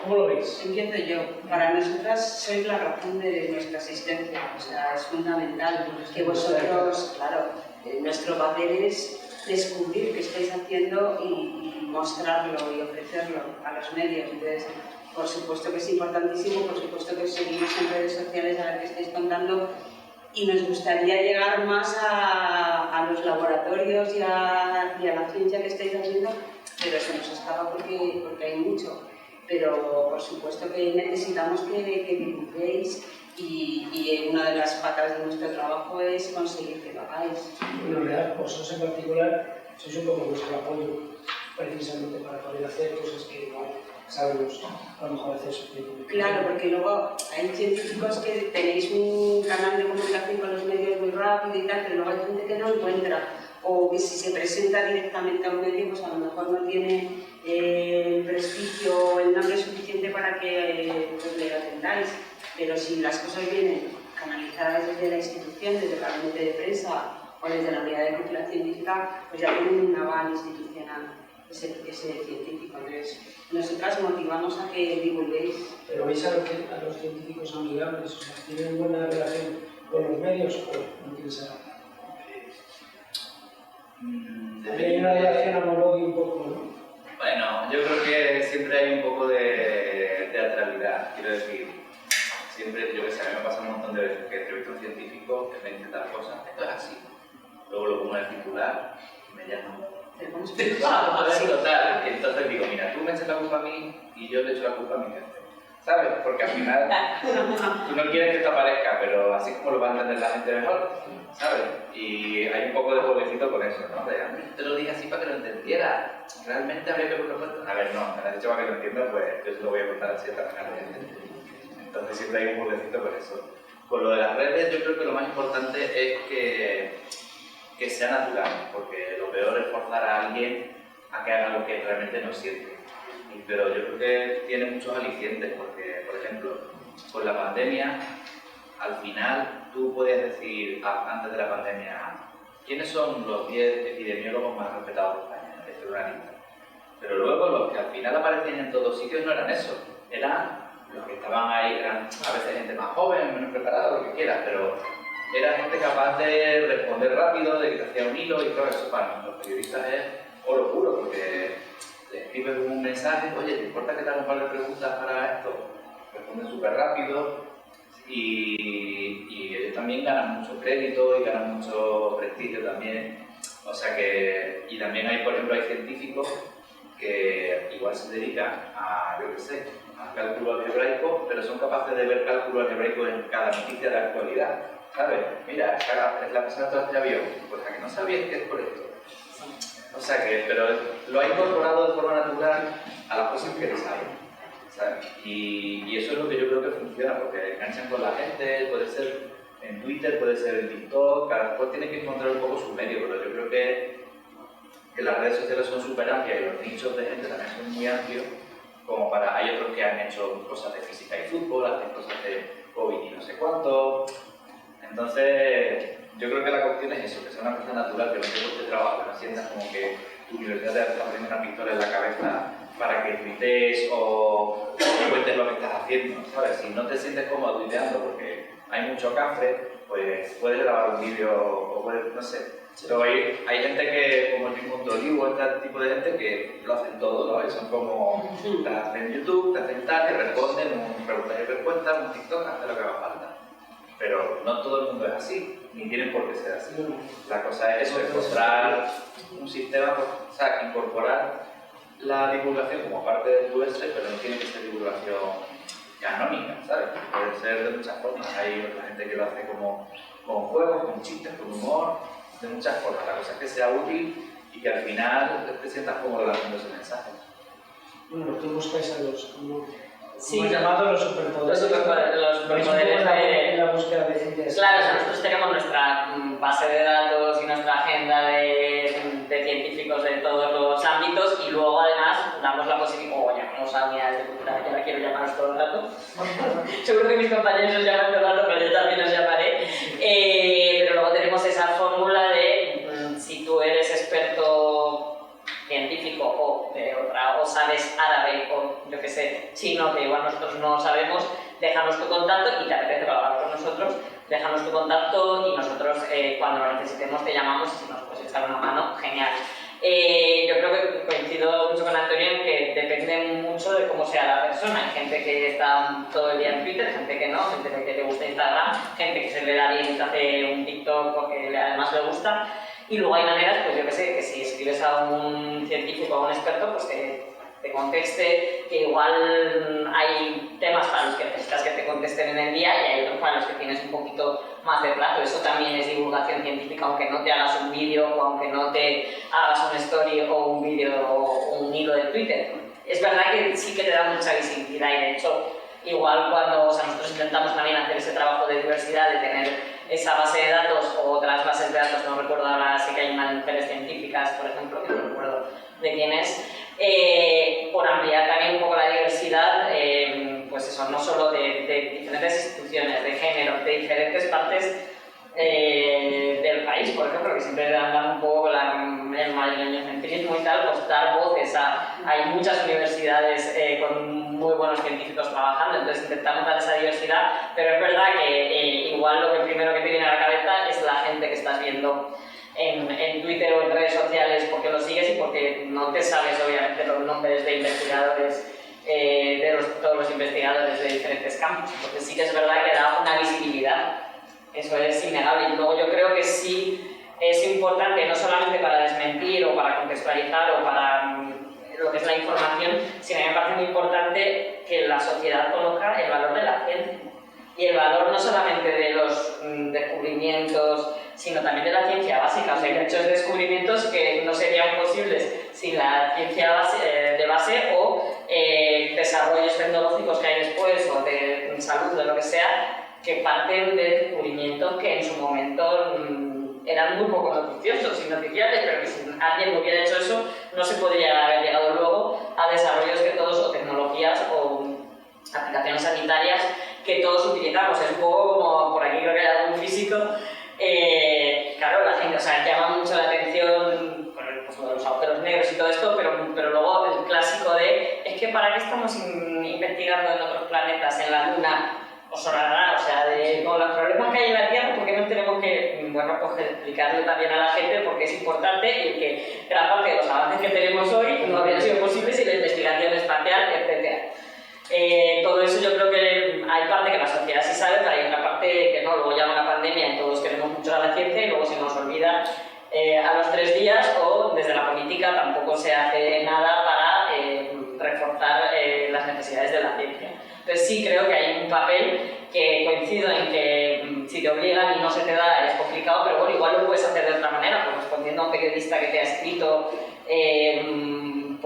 ¿Cómo lo veis? Empiezo yo. Para nosotras sois la razón de nuestra existencia. O sea, es fundamental que vosotros, claro, nuestro papel es descubrir qué estáis haciendo y mostrarlo y ofrecerlo a los medios. Entonces, por supuesto que es importantísimo, por supuesto que os seguimos en redes sociales a ver qué estáis contando, y nos gustaría llegar más a los laboratorios y a la ciencia que estáis haciendo, pero se nos escapa porque hay mucho. Pero por supuesto que necesitamos que divulguéis, y una de las patas de nuestro trabajo es conseguir que lo hagáis. Bueno, en realidad, vosotros en particular sois un poco nuestro apoyo, precisamente para poder hacer cosas que no sabemos a lo mejor hacer suficientemente. Claro, porque luego hay científicos que tenéis un canal de comunicación con los medios muy rápido y tal, pero luego hay gente que no encuentra, o que si se presenta directamente a un medio, pues a lo mejor no tiene el prestigio o el nombre suficiente para que pues, le atendáis. Pero si las cosas vienen canalizadas desde la institución, desde el gabinete de prensa o desde la unidad de cultura científica, pues ya tienen un aval institucional ese científico. Entonces, nosotras motivamos a que divulguéis. ¿Pero veis a los científicos amigables? O sea, ¿tienen buena relación con los medios o no tienen esa? Hay una relación amorosa un poco, ¿no? Bueno, yo creo que siempre hay un poco de teatralidad, quiero decir. Siempre, yo que sé, a mí me pasa un montón de veces que entrevisto a un científico que me dice tal cosa, esto es así. Luego lo pongo en el titular y me llaman. A ver, total. Entonces digo, mira, tú me echas la culpa a mí y yo le echo la culpa a mi jefe. ¿Sabes? Porque al final tú no quieres que esto aparezca, pero así como lo va a entender la gente mejor, ¿sabes? Y hay un poco de pobrecito con eso, ¿no? De, a mí te lo dije así para que lo entendiera. Realmente habría que ponerlo cuenta. A ver, no, me lo has dicho para que lo entienda, pues yo se lo voy a contar así de esta manera. Entonces siempre hay un pobrecito con eso. Con lo de las redes, yo creo que lo más importante es que sea natural, porque lo peor es forzar a alguien a que haga lo que realmente no siente. pero yo creo que tiene muchos alicientes, porque, por ejemplo, con la pandemia, al final tú podías decir, antes de la pandemia, ¿quiénes son los 10 epidemiólogos más respetados de España? Esto es una lista. Pero luego los que al final aparecían en todos sitios no eran eso, eran los que estaban ahí, eran a veces gente más joven, menos preparada, lo que quieras, pero era gente capaz de responder rápido, de que te hacía un hilo, y todo eso para los periodistas es oro puro, porque le escribes un mensaje, oye, ¿te importa que te haga un par de preguntas para esto? Responden súper rápido y ellos también ganan mucho crédito y ganan mucho prestigio también. O sea que, y también hay, por ejemplo, hay científicos que igual se dedican a, yo qué sé, a cálculo algebraico, pero son capaces de ver cálculo algebraico en cada noticia de la actualidad. ¿Sabes? Mira, es la persona de este avión, pues a que no sabías que es por esto. O sea que, pero lo ha incorporado de forma natural a las cosas que le saben. ¿Sabes? Y eso es lo que yo creo que funciona, porque enganchan con la gente, puede ser en Twitter, puede ser en TikTok, cada cual tiene que encontrar un poco su medio, pero yo creo que las redes sociales son súper amplias y los nichos de gente también son muy amplios, como para, hay otros que han hecho cosas de física y fútbol, hacen cosas de COVID y no sé cuánto. Entonces, yo creo que la cuestión es eso, que sea una cosa natural, que no te cueste trabajo, que no sientas como que tu universidad te está poniendo una pistola en la cabeza para que tuitees o cuentes lo que estás haciendo, ¿sabes? Si no te sientes cómodo tuiteando porque hay mucho cafre, pues puedes grabar un vídeo o puedes, no sé. Pero hay gente que, como el mismo Tolivo, este tipo de gente que lo hacen todo, ¿no? Y son como, te hacen YouTube, te hacen tal, te responden, un preguntas y respuestas, un TikTok, hace lo que haga falta. Pero no todo el mundo es así, ni tienen por qué ser así. La cosa es eso, encontrar un sistema, o sea, incorporar la divulgación como parte del US, pero no tiene que ser divulgación canónica, ¿sabes? Puede ser de muchas formas. Hay otra gente que lo hace como con juegos, con chistes, con humor, de muchas formas. La cosa es que sea útil y que al final te sientas cómodo lanzando ese mensaje. Bueno, tú buscáis a los, como Sí, hemos llamado los superpoderes. Los superpoderes de la búsqueda de gente. Claro, o sea, nosotros tenemos nuestra base de datos y nuestra agenda de científicos de todos los ámbitos y luego además damos la posibilidad, o llamamos a unidades de cultura, yo la quiero llamaros todo el rato. Seguro que mis compañeros os llaman todo el rato, pero yo también os llamaré. Pero luego tenemos esa fórmula de si tú eres experto científico o de otra, o sabes árabe o yo que sé, chino, que igual nosotros no sabemos, déjanos tu contacto y te apetece colaborar con nosotros, déjanos tu contacto y nosotros cuando lo necesitemos te llamamos y si nos puedes echar una mano, genial. Yo creo que coincido mucho con Antonio en que depende mucho de cómo sea la persona. Hay gente que está todo el día en Twitter, gente que no, gente que le gusta Instagram, gente que se le da bien y hace un TikTok porque además le gusta. Y luego hay maneras, pues yo que sé, que si escribes a un científico o a un experto, pues que te conteste, que igual hay temas para los que necesitas que te contesten en el día y hay otros para los que tienes un poquito más de plazo. Eso también es divulgación científica, aunque no te hagas un vídeo o aunque no te hagas una story o un vídeo o un hilo de Twitter. Es verdad que sí que te da mucha visibilidad y de hecho, igual cuando nosotros intentamos también hacer ese trabajo de diversidad, de tener esa base de datos o otras bases de datos, no recuerdo ahora, sí que hay unas mujeres científicas, por ejemplo, que no recuerdo de quién es, por ampliar también un poco la diversidad, pues eso, no solo de diferentes instituciones, de género, de diferentes partes del país, por ejemplo, que siempre andan un poco el madrileñocentrismo y tal, pues dar voces hay muchas universidades con muy buenos científicos trabajando, entonces intentamos dar esa diversidad, pero es verdad que igual lo que primero que te viene a la cabeza es la gente que estás viendo en Twitter o en redes sociales porque lo sigues y porque no te sabes obviamente los nombres de investigadores, todos los investigadores de diferentes campos, porque sí que es verdad que da una visibilidad. Eso es innegable y luego yo creo que sí es importante no solamente para desmentir o para contextualizar o para lo que es la información, sino que me parece muy importante que la sociedad conozca el valor de la ciencia y el valor no solamente de los descubrimientos, sino también de la ciencia básica. O sea, hay muchos descubrimientos que no serían posibles sin la ciencia de base o desarrollos tecnológicos que hay después o de salud o de lo que sea, que parten de descubrimientos que en su momento eran muy poco noticiosos y noticiables, pero que si alguien hubiera hecho eso no se podría haber llegado luego a a desarrollos que todos, o tecnologías o aplicaciones sanitarias que todos utilizamos. Es un poco como, por aquí creo que hay algún físico, claro, la gente, o sea, llama mucho la atención pues, los agujeros negros y todo esto, pero luego el clásico de, es que ¿para qué estamos investigando en otros planetas, en la Luna? Os sonará, o sea, con los problemas que hay en la Tierra, ¿por qué no tenemos que, bueno, pues explicarle también a la gente por qué es importante y que gran parte de los avances que tenemos hoy no habrían sido posibles sin la investigación espacial, etc. Todo eso yo creo que hay parte que la sociedad sí sabe, pero hay otra parte que no. Luego llama una pandemia y todos queremos mucho a la ciencia y luego se nos olvida a los 3 días, o desde la política tampoco se hace nada para reforzar las necesidades de la ciencia. Entonces sí creo que hay un papel que coincido en que si te obligan y no se te da es complicado, pero bueno, igual lo puedes hacer de otra manera, pues respondiendo a un periodista que te ha escrito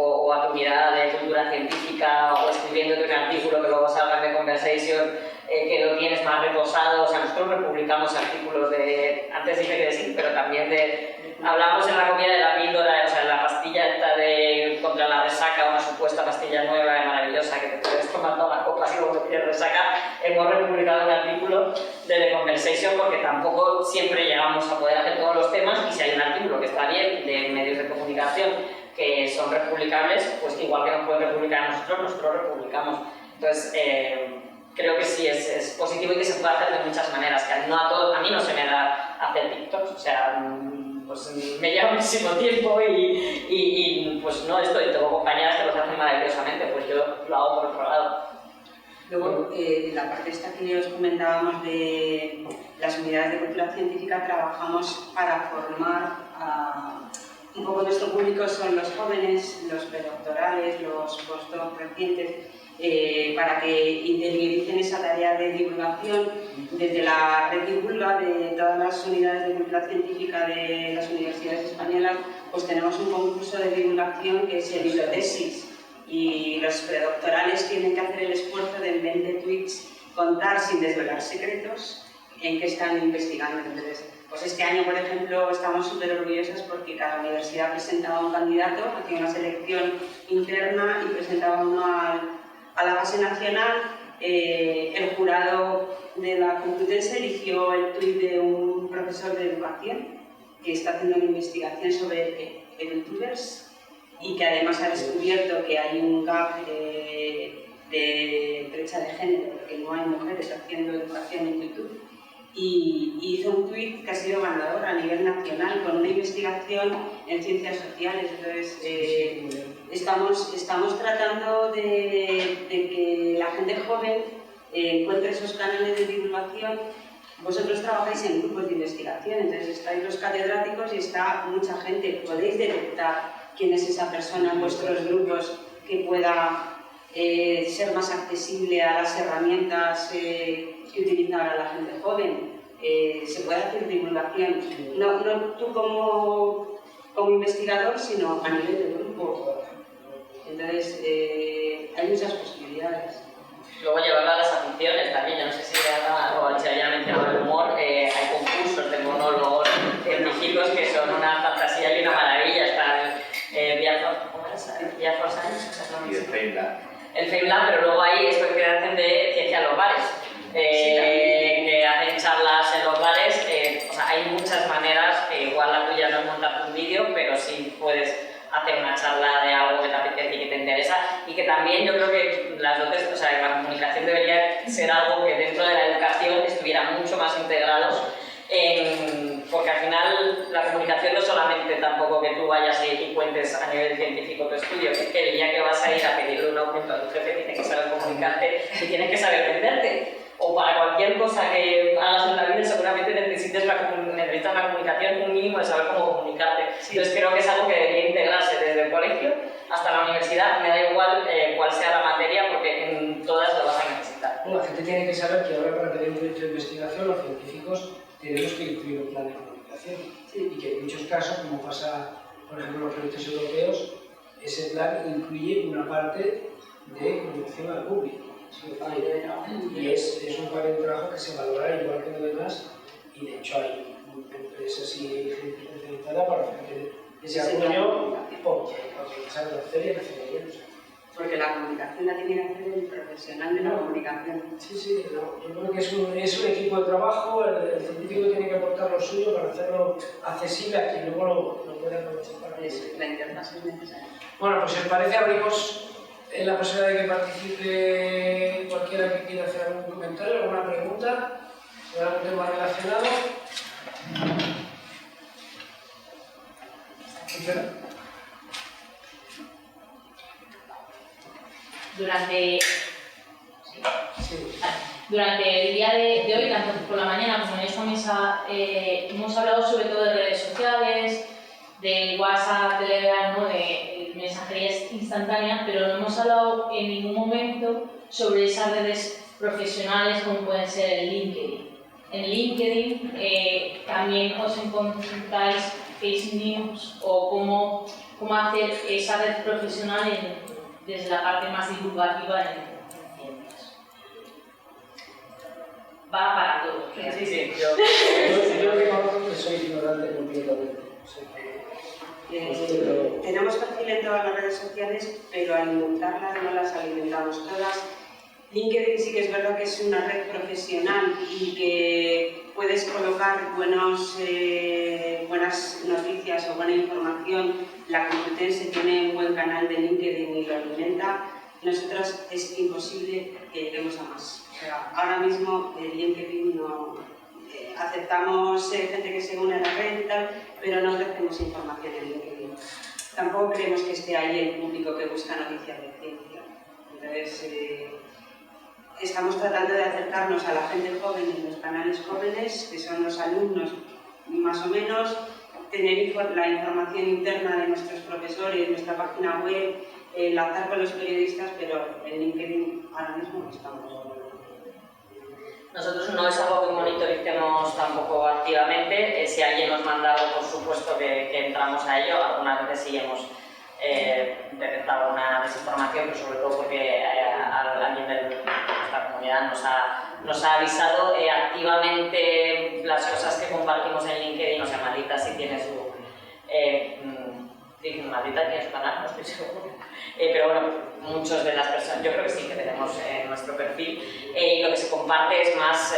o a tu mirada de cultura científica, o escribiéndote un artículo que luego salga de Conversation, que lo tienes más reposado. O sea, nosotros republicamos artículos de, antes dije que de sí, pero también hablamos en la comida de la píldora, o sea, la pastilla esta contra la resaca, una supuesta pastilla nueva y maravillosa que te puedes tomar todas las copas y luego te tienes resaca. Hemos republicado un artículo de The Conversation porque tampoco siempre llegamos a poder hacer todos los temas, y si hay un artículo que está bien de medios de comunicación que son republicables, pues igual que nos pueden republicar nosotros republicamos. Entonces, creo que sí es positivo y que se puede hacer de muchas maneras, que a mí no se me da hacer TikToks, o sea, pues me lleva muchísimo tiempo y pues no estoy, tengo compañeras que lo hacen maravillosamente, pues yo lo hago por otro lado. Luego, la parte esta que os comentábamos de las unidades de cultura científica, trabajamos para formar a... Un poco nuestro público son los jóvenes, los predoctorales, los postdoc recientes, para que interioricen esa tarea de divulgación. Desde la red Divulga de todas las unidades de cultura científica de las universidades españolas, pues tenemos un concurso de divulgación que es el Bibliotesis, y los predoctorales tienen que hacer el esfuerzo de en 20 tweets contar sin desvelar secretos en qué están investigando. Entonces, pues este año, por ejemplo, estamos súper orgullosas porque cada universidad presentaba un candidato, hacía una selección interna y presentaba uno a la fase nacional. El jurado de la Complutense eligió el tuit de un profesor de educación que está haciendo una investigación sobre youtubers y que además ha descubierto que hay un gap de brecha de género, porque no hay mujeres haciendo educación en YouTube. Y hizo un tuit que ha sido ganador a nivel nacional con una investigación en ciencias sociales. Entonces, estamos tratando de que la gente joven encuentre esos canales de divulgación. Vosotros trabajáis en grupos de investigación, entonces estáis los catedráticos y está mucha gente. Podéis detectar quién es esa persona en vuestros grupos que pueda ser más accesible a las herramientas que utiliza ahora la gente joven. Se puede hacer divulgación, no tú como investigador, sino a nivel de grupo. Entonces, hay muchas posibilidades. Luego llevarlo a las aficiones también. Yo no sé si ya mencionado el humor, hay concursos de monólogos científicos que son una fantasía y una maravilla. Está el Via for Science, Y el FameLab. El FameLab, pero luego hay esto que hacen de ciencia en los bares, que hacen charlas en los bares. O sea, hay muchas maneras, igual la tuya no es montar un vídeo, pero sí puedes hacer una charla de algo que te apetece y que te interesa, y que también yo creo que las dotes, o sea, la comunicación debería ser algo que dentro de la educación estuviera mucho más integrados, porque al final la comunicación no es solamente tampoco que tú vayas y cuentes a nivel científico tu estudio, que es que el día que vas a ir a pedirle un aumento a tu jefe tienes que saber comunicarte y tienes que saber venderte. O para cualquier cosa que hagas en la vida seguramente necesitas la comunicación, un mínimo de saber cómo comunicarte. Entonces creo que es algo que debería integrarse desde el colegio hasta la universidad. Me da igual cuál sea la materia, porque en todas lo vas a necesitar. La gente tiene que saber que ahora, para tener un proyecto de investigación, los científicos tenemos que incluir un plan de comunicación. Y que en muchos casos, como pasa por ejemplo en los proyectos europeos, ese plan incluye una parte de comunicación al público. Y es un papel de trabajo que se valora igual que lo demás, y de hecho hay empresas y gente especializada para hacer ese apoyo, porque saben hacer y hacer bien. porque la comunicación la tiene que hacer el profesional de la comunicación. Sí, yo creo que es un equipo de trabajo, el científico tiene que aportar lo suyo para hacerlo accesible a quien luego lo pueda aprovechar para Eso, la interfaz es necesaria. Bueno, pues si os parece abrimos la posibilidad de que participe cualquiera que quiera hacer algún comentario, alguna pregunta sobre algún tema relacionado. Durante el día de hoy, tanto por la mañana como en esta mesa, hemos hablado sobre todo de redes sociales, del WhatsApp, Telegram, ¿no? de mensajería instantánea, pero no hemos hablado en ningún momento sobre esas redes profesionales como pueden ser el LinkedIn. En LinkedIn también os encontráis face news o cómo hacer esa red profesional desde la parte más divulgativa en ciencias. Va para todos. Sí. Yo reconozco que soy ignorante completamente. Tenemos perfil en todas las redes sociales, pero al inventarlas no las alimentamos todas. LinkedIn sí que es verdad que es una red profesional y que puedes colocar buenas noticias o buena información. La Complutense tiene un buen canal de LinkedIn y lo alimenta. Nosotros es imposible que lleguemos a más. O sea, ahora mismo LinkedIn no... aceptamos gente que se une a la red y tal, pero no ofrecemos información en LinkedIn. Tampoco creemos que esté ahí el público que busca noticias de ciencia. Entonces, estamos tratando de acercarnos a la gente joven en los canales jóvenes, que son los alumnos más o menos, tener la información interna de nuestros profesores, nuestra página web, enlazar con los periodistas, pero en LinkedIn ahora mismo no estamos. Nosotros no es algo que monitoricemos tampoco activamente. Si alguien nos manda algo, por supuesto que entramos a ello. Algunas veces sí hemos detectado una desinformación, pero sobre todo porque alguien de nuestra comunidad nos ha avisado activamente las cosas que compartimos en LinkedIn. O sea, Maldita sí tiene su... Maldita tiene su canal, no estoy seguro. Pero bueno, muchas de las personas, yo creo que sí que tenemos nuestro perfil. Y lo que se comparte es más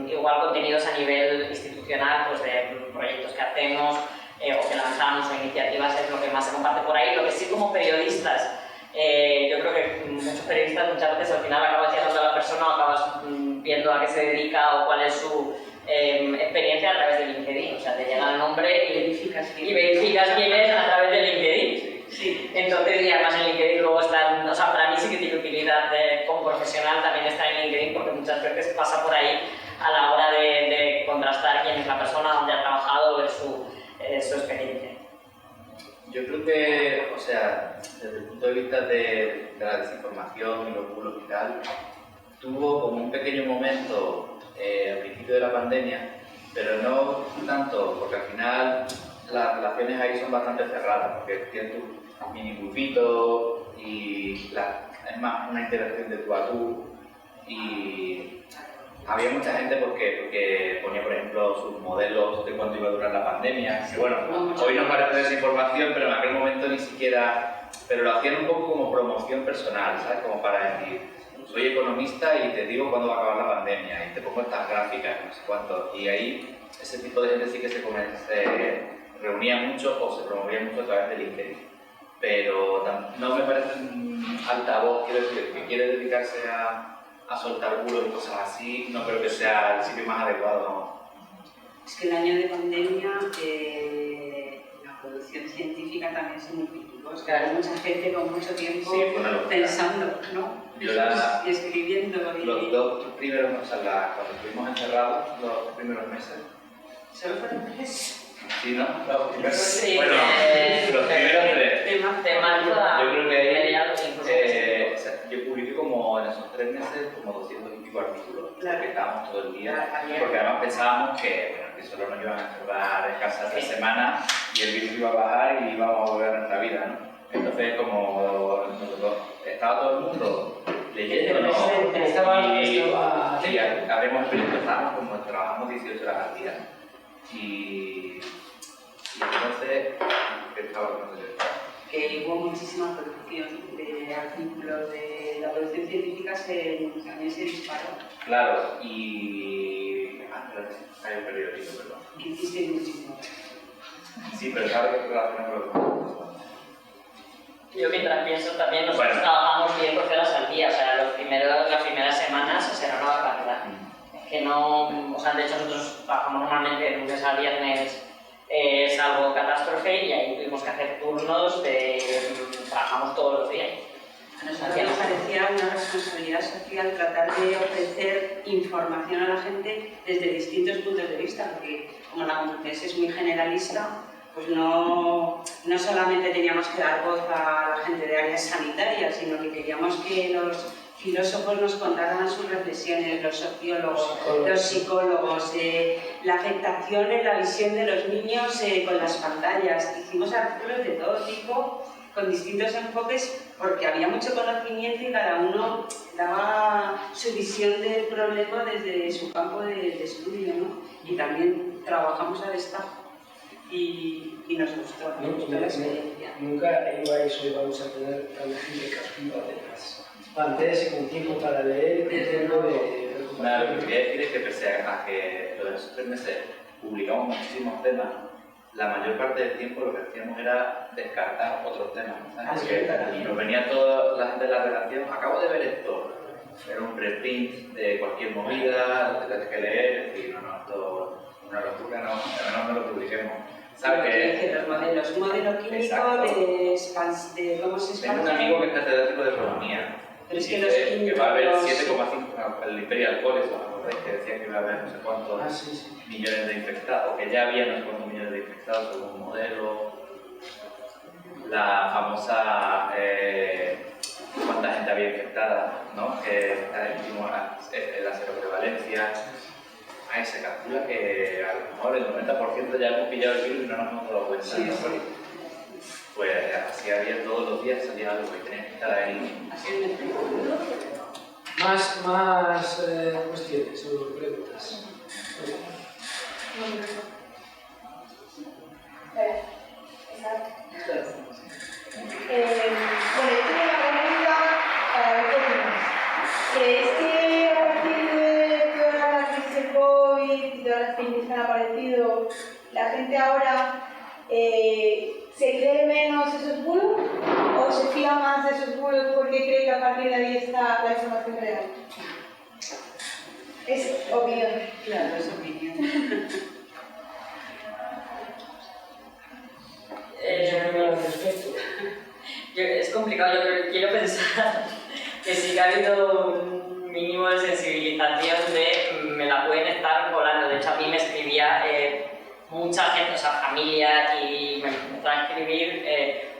igual contenidos a nivel institucional, pues de proyectos que hacemos o que lanzamos o iniciativas, es lo que más se comparte por ahí. Lo que sí, como periodistas, yo creo que muchos periodistas muchas veces al final acabas llegando a la persona o acabas viendo a qué se dedica o cuál es su experiencia a través de LinkedIn. O sea, te llega el nombre y verificas quién es a través de LinkedIn. Sí. Entonces, y además en LinkedIn luego están, o sea, para mí sí que tiene utilidad como profesional también estar en LinkedIn, porque muchas veces pasa por ahí a la hora de contrastar quién es la persona, dónde ha trabajado, ver su experiencia. Yo creo que, o sea, desde el punto de vista de la desinformación y los bulos y tal, tuvo como un pequeño momento al principio de la pandemia, pero no tanto, porque al final las relaciones ahí son bastante cerradas, porque tienes tu mini grupito y es más una interacción de tú a tú, y había mucha gente porque ponía, por ejemplo, sus modelos de cuánto iba a durar la pandemia, que bueno, hoy nos parece desinformación, pero en aquel momento ni siquiera, pero lo hacían un poco como promoción personal, ¿sabes? Como para decir, soy economista y te digo cuándo va a acabar la pandemia y te pongo estas gráficas, no sé cuánto, y ahí ese tipo de gente sí que se reunía mucho o se promovía mucho a través de LinkedIn, pero no me parece un altavoz, quiero decir, que quiere dedicarse a soltar bulos y cosas así, no creo que sea el sitio más adecuado, ¿no? Es que el año de pandemia, la producción científica también se multiplicó. Es que hay mucha gente con mucho tiempo pensando, ¿no? Y escribiendo. Los dos primeros, o sea, cuando estuvimos encerrados, los dos primeros meses. ¿Solo fueron 3? Sí, ¿no? Los primeros, sí, bueno, los primeros 3. Yo creo que ahí, yo publiqué como en esos 3 meses como 200 y pico artículos, claro, que estábamos todo el día, porque además pensábamos que solo nos iban a encerrar en casa 3 semanas y el virus iba a bajar y íbamos a volver a nuestra vida, ¿no? Entonces, como estaba todo el mundo leyéndonos y haremos el proyecto, estábamos como trabajamos 18 horas al día. Y entonces, ¿qué estaba hablando de esto? Que hubo muchísima producción de artículos de la producción científica también se disparó. Claro, y... hay un periódico, perdón. Que hiciste muchísimo. Sí, pero claro que relacionado con... Yo mientras pienso también, nosotros trabajamos 10 horas al día, o sea, las primeras semanas será una barbaridad. Es que no, o sea, de hecho nosotros trabajamos normalmente de lunes a viernes, salvo catástrofe, y ahí tuvimos que hacer turnos trabajamos todos los días. A nosotros nos parecía una responsabilidad social tratar de ofrecer información a la gente desde distintos puntos de vista, porque como la Complutense es muy generalista, pues no solamente teníamos que dar voz a la gente de áreas sanitarias, sino que queríamos que los filósofos nos contaran sus reflexiones, los sociólogos, los psicólogos, la afectación en la visión de los niños con las pantallas. Hicimos artículos de todo tipo, con distintos enfoques, porque había mucho conocimiento y cada uno daba su visión del problema desde su campo de estudio, ¿no? Y también trabajamos a destajo y nos gustó la experiencia. Nunca ibais o íbamos a tener tanta gente captiva de las pantallas y con tiempo para leer, con tiempo de recuperación. Nada, lo que quería decir es que pese a que los de esos 3 meses publicamos muchísimos temas, la mayor parte del tiempo lo que hacíamos era descartar otros temas, ¿sabes? Porque nos venía toda la gente de la redacción, acabo de ver esto, era un preprint de cualquier movida, lo tienes que leer, es decir, esto es una locura, no lo publiquemos. ¿Sabes qué? Los modelos, un modelo químico de cómo se expande. Tengo un amigo que es catedrático de economía. Pero es que dice los químicos... que va a haber 7,5, el Imperial College, que decía que iba a haber no sé cuántos millones de infectados, o que ya había no sé cuántos millones de infectados según un modelo. La famosa cuánta gente había infectada, ¿no? Que hicimos la seroprevalencia. Ahí se calcula que a lo mejor el 90% ya hemos pillado el virus y no nos hemos dado cuenta. Sí, ¿no? sí. Pues así había todos los días, salía algo y tenía que estar ahí. Más cuestiones o preguntas. Bueno, yo tengo una pregunta para ver qué opinas. Es que a partir de toda la crisis del COVID y todas las crisis que han aparecido, la gente ahora ¿se cree menos esos bulos o se fía más de esos bulos porque cree que a partir de ahí está la información real? Es opinión. Claro, es opinión. Es complicado, yo quiero pensar que sí que ha habido un mínimo de sensibilización de me la pueden estar colando. De hecho, a mí me escribía mucha gente, o sea, familia, y me empezó a escribir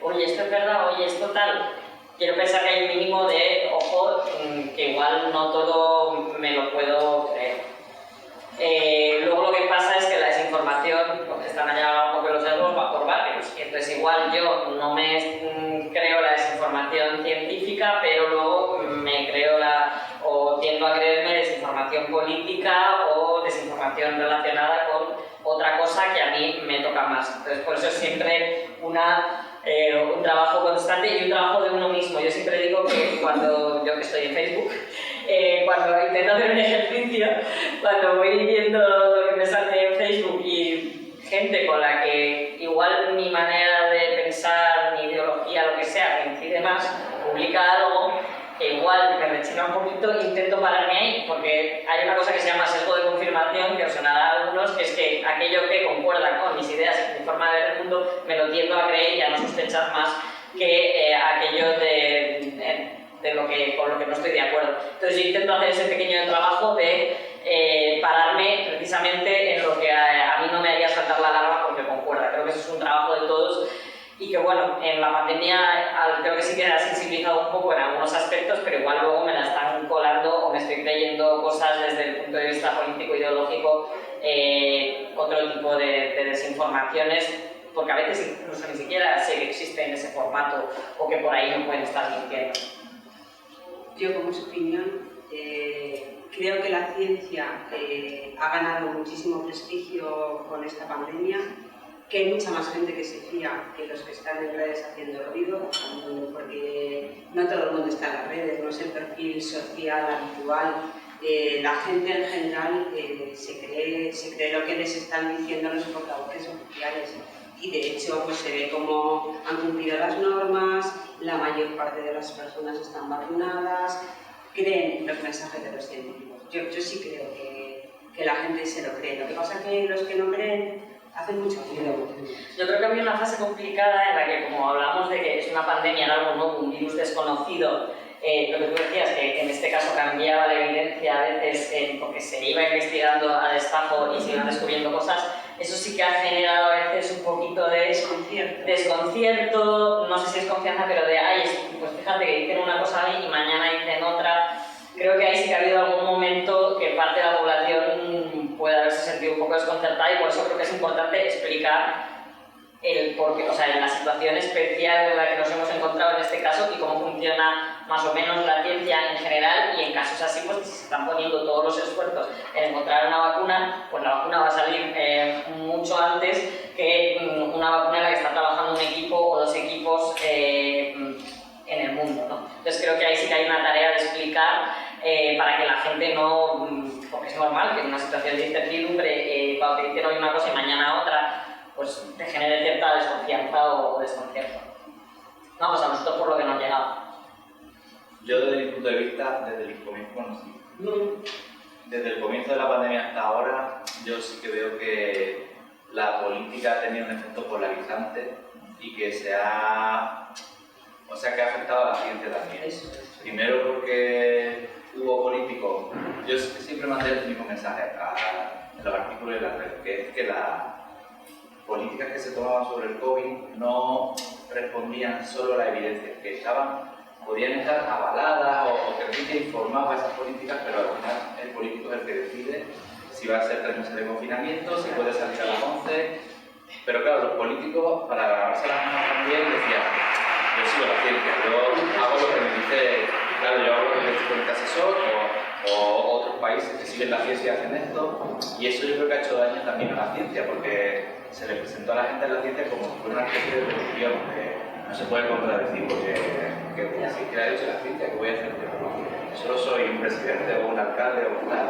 oye, esto es verdad, oye, esto tal. Quiero pensar que hay un mínimo de ojo, que igual no todo me lo puedo creer. Luego lo que pasa es que la desinformación, porque están allá un poco los errores, va por barrios. Y entonces igual yo no me creo la desinformación científica, pero luego me creo o tiendo a creerme desinformación política o desinformación relacionada con otra cosa que a mí me toca más. Entonces por eso es siempre un trabajo constante y un trabajo de uno mismo. Yo siempre digo que cuando yo que estoy en Facebook, cuando intento hacer un ejercicio, cuando voy viendo lo que me sale en Facebook y gente con la que igual mi manera de pensar, mi ideología, lo que sea, coincide más, publica algo que igual me rechina un poquito, intento pararme ahí, porque hay una cosa que se llama sesgo de confirmación, que os sonará a algunos, que es que aquello que concuerda con mis ideas y mi forma de ver el mundo, me lo tiendo a creer y a no sospechar más que aquello con lo que no estoy de acuerdo. Entonces yo intento hacer ese pequeño trabajo de pararme precisamente en lo que a mí no me haría saltar la alarma porque concuerda. Creo que eso es un trabajo de todos y que bueno, en la pandemia creo que sí que ha sensibilizado un poco en algunos aspectos, pero igual luego me la están colando o me estoy creyendo cosas desde el punto de vista político-ideológico, otro tipo de desinformaciones, porque a veces incluso ni siquiera sé que existe en ese formato o que por ahí no pueden estar mintiendo. Yo, como su opinión, creo que la ciencia ha ganado muchísimo prestigio con esta pandemia, que hay mucha más gente que se fía que los que están en redes haciendo ruido, porque no todo el mundo está en las redes, no es el perfil social habitual. La gente en general se cree lo que les están diciendo los portavoces oficiales y de hecho pues se ve como han cumplido las normas, la mayor parte de las personas están vacunadas, creen los mensajes de los científicos. Yo sí creo que la gente se lo cree. Lo que pasa es que los que no creen hacen mucho ruido. Yo creo que había una fase complicada en la que, como hablamos de que es una pandemia, era algo nuevo, un virus desconocido, lo que tú decías, que en este caso cambiaba la evidencia a veces porque se iba investigando a destajo y se iban descubriendo cosas, eso sí que ha generado a veces un poquito de desconcierto, no sé si es confianza, pero de, ay, pues fíjate que dicen una cosa ahí y mañana dicen otra. Creo que ahí sí que ha habido algún momento que parte de la población puede haberse sentido un poco desconcertada y por eso creo que es importante explicar el porqué, o sea, en la situación especial en la que nos hemos encontrado en este caso y cómo funciona más o menos la ciencia en general y en casos así, pues si se están poniendo todos los esfuerzos en encontrar una vacuna, pues la vacuna va a salir mucho antes que una vacuna en la que está trabajando un equipo o dos equipos en el mundo, ¿no? Entonces creo que ahí sí que hay una tarea de explicar para que la gente no, porque es normal que en una situación de incertidumbre, cuando te dicen hoy una cosa y mañana otra, pues te genere cierta desconfianza o desconcierto. Vamos, a nosotros por lo que nos llegaba. Yo desde mi punto de vista, desde el comienzo, bueno, sí, desde el comienzo de la pandemia hasta ahora, yo sí que veo que la política ha tenido un efecto polarizante y que que ha afectado a la ciencia también. Primero porque hubo políticos, yo siempre mandé el mismo mensaje en los artículos de la red, que es que las políticas que se tomaban sobre el COVID no respondían solo a la evidencia, que podían estar avaladas o que el gente informaba esas políticas, pero al final el político es el que decide si va a ser 3 meses de confinamiento, si puede salir a las 11. Pero claro, los políticos, para ganarse las manos también, decían: yo sigo la ciencia, yo hago lo que me dice, claro, yo hago lo que me dice el asesor o otros países que siguen la ciencia y hacen esto, y eso yo creo que ha hecho daño también a la ciencia, porque se le presentó a la gente en la ciencia como una especie de religión que no se puede contradecir, porque si que ha hecho la ciencia, ¿qué voy a hacer yo? Solo soy un presidente o un alcalde o un tal.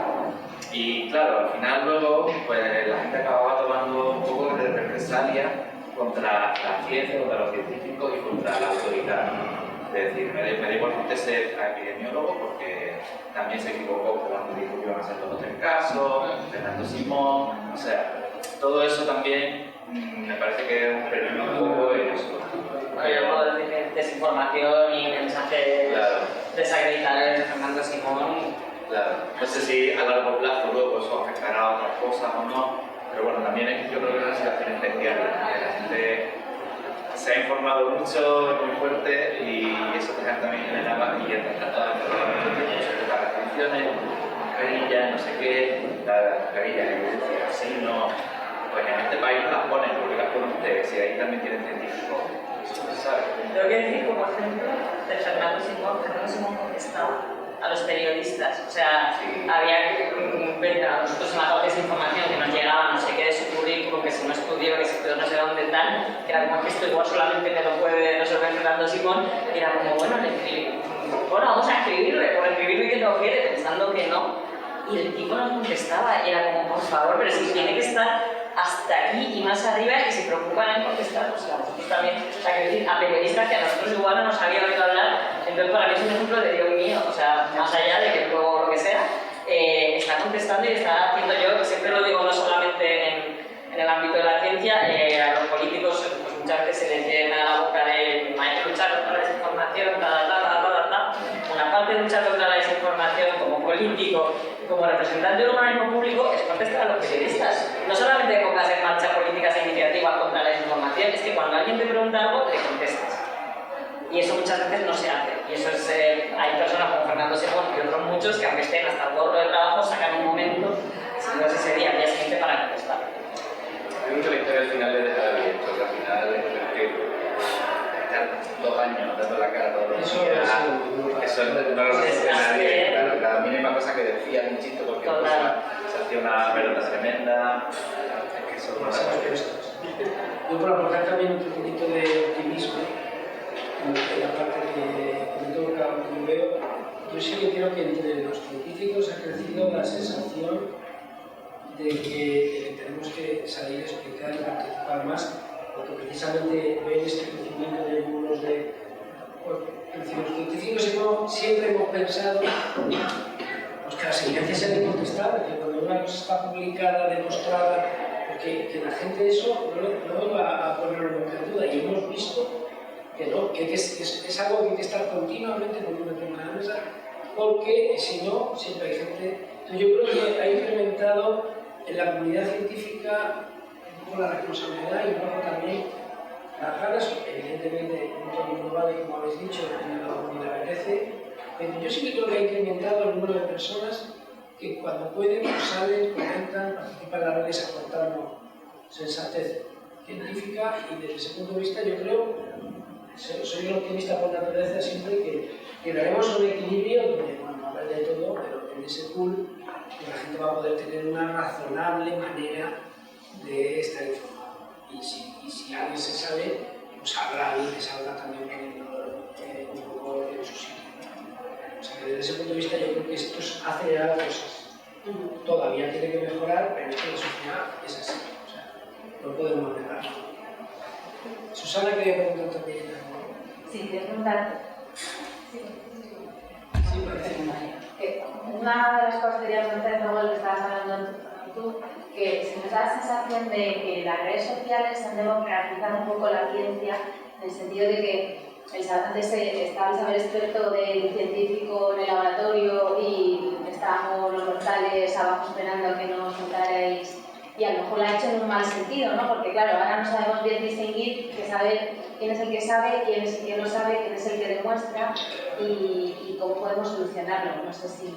Y claro, al final luego pues, la gente acababa tomando un poco de represalia contra la ciencia, contra los científicos y contra la autoridad. Es decir, me da igual que usted sea epidemiólogo porque también se equivocó cuando dijo que iban a ser todos 3 casos, Fernando Simón, o sea, todo eso también me parece que es un peligro un poco en eso. Yo puedo decir que desinformación y mensajes desacreditadores de Fernando Simón. Claro, no sé si a largo plazo luego eso afectará a otras cosas o no, pero bueno, también yo creo que es una situación especial, la gente se ha informado mucho, muy fuerte, y eso también genera más y está tratado de controlar las restricciones, mascarillas, no sé qué, las mascarillas, evidencia, así no, pues en este país no las ponen, porque las ponen ustedes, y ahí también tienen científicos, ¿sabes? Tengo que decir, como ejemplo, de Fernando Simón contestaba a los periodistas, o sea, había a nosotros en la parte de información que nos llegaba, no sé qué de su currículum, que si no estudió, que si estudió no sé dónde tal, que era como que esto igual solamente me lo puede resolver Fernando Simón, y era como, bueno, vamos a escribirle, por escribirle que no quiere, pensando que no, y el tipo nos contestaba, y era como, por favor, pero si tiene que estar hasta aquí y más arriba y se preocupan en contestar, pues a nosotros también, o sea, que decir, a periodistas que a nosotros igual no nos había oído hablar, entonces para mí es un ejemplo de Dios mío, o sea, más allá de que luego lo que sea, está contestando y está haciendo yo, siempre lo digo no solamente en el ámbito de la ciencia, a los políticos pues muchas veces se les llena la boca de hay que luchar contra la desinformación, una parte de luchar contra la desinformación como político, como representante de un organismo público, es contestar a los periodistas. No solamente pongas en marcha políticas e iniciativas contra la desinformación, es que cuando alguien te pregunta algo, le contestas. Y eso muchas veces no se hace. Y eso es, hay personas como Fernando Simón y otros muchos que aunque estén hasta el gorro de trabajo, sacan un momento, si no es ese día, al día siguiente para contestar. Yo creo que la historia al final le dejará bien, porque al final es que estar 2 años dando la cara todos los días, eso no lo hace nadie. Claro, cada mínima cosa que decía, un chiste, cualquier cosa, se hacía una pelota tremenda. Es que eso no se puede. Yo por aportar también un poquito de optimismo, en la parte que comentó por lo que yo veo, yo sí que creo que entre los científicos ha crecido la sensación de que tenemos que salir a explicar y participar más, porque precisamente ven este crecimiento de números de... Los científicos siempre hemos pensado pues, que las evidencias se han incontestado, que cuando una cosa está publicada, demostrada, que la gente eso no va a ponerlo en duda, y hemos visto que no, que es algo que hay que estar continuamente poniendo encima de la mesa, porque si no, siempre hay gente... Entonces, yo creo que ha incrementado en la comunidad científica un poco la responsabilidad y un poco también las ganas, evidentemente no todo el mundo vale, como habéis dicho, ni le apetece, pero yo sí que creo que ha incrementado el número de personas que cuando pueden pues salen, comentan, participan en las redes aportando sensatez científica, y desde ese punto de vista yo creo, soy un optimista por naturaleza siempre, que daremos un equilibrio donde, bueno, va a haber de todo, pero en ese pool la gente va a poder tener una razonable manera de estar informada. Y si alguien se sale, pues habrá alguien que salga también poniendo un poco en su sitio. O sea que desde ese punto de vista yo creo que esto es acelerar cosas. Todavía tiene que mejorar, pero esto de sociedad es así. O sea, no podemos negarlo. Susana quería preguntar también algo. Sí, quería preguntar. Sí, parece. Una de las cosas que quería preguntar, luego lo que estabas hablando tú, que se nos da la sensación de que las redes sociales han democratizado un poco la ciencia, en el sentido de que antes estaba Isabel experto del científico en el laboratorio y estábamos los mortales abajo esperando a que nos contarais, y a lo mejor lo ha hecho en un mal sentido, ¿no? Porque claro, ahora no sabemos bien distinguir, saber quién es el que sabe, quién es el que no sabe, quién es el que demuestra y cómo podemos solucionarlo. No sé si...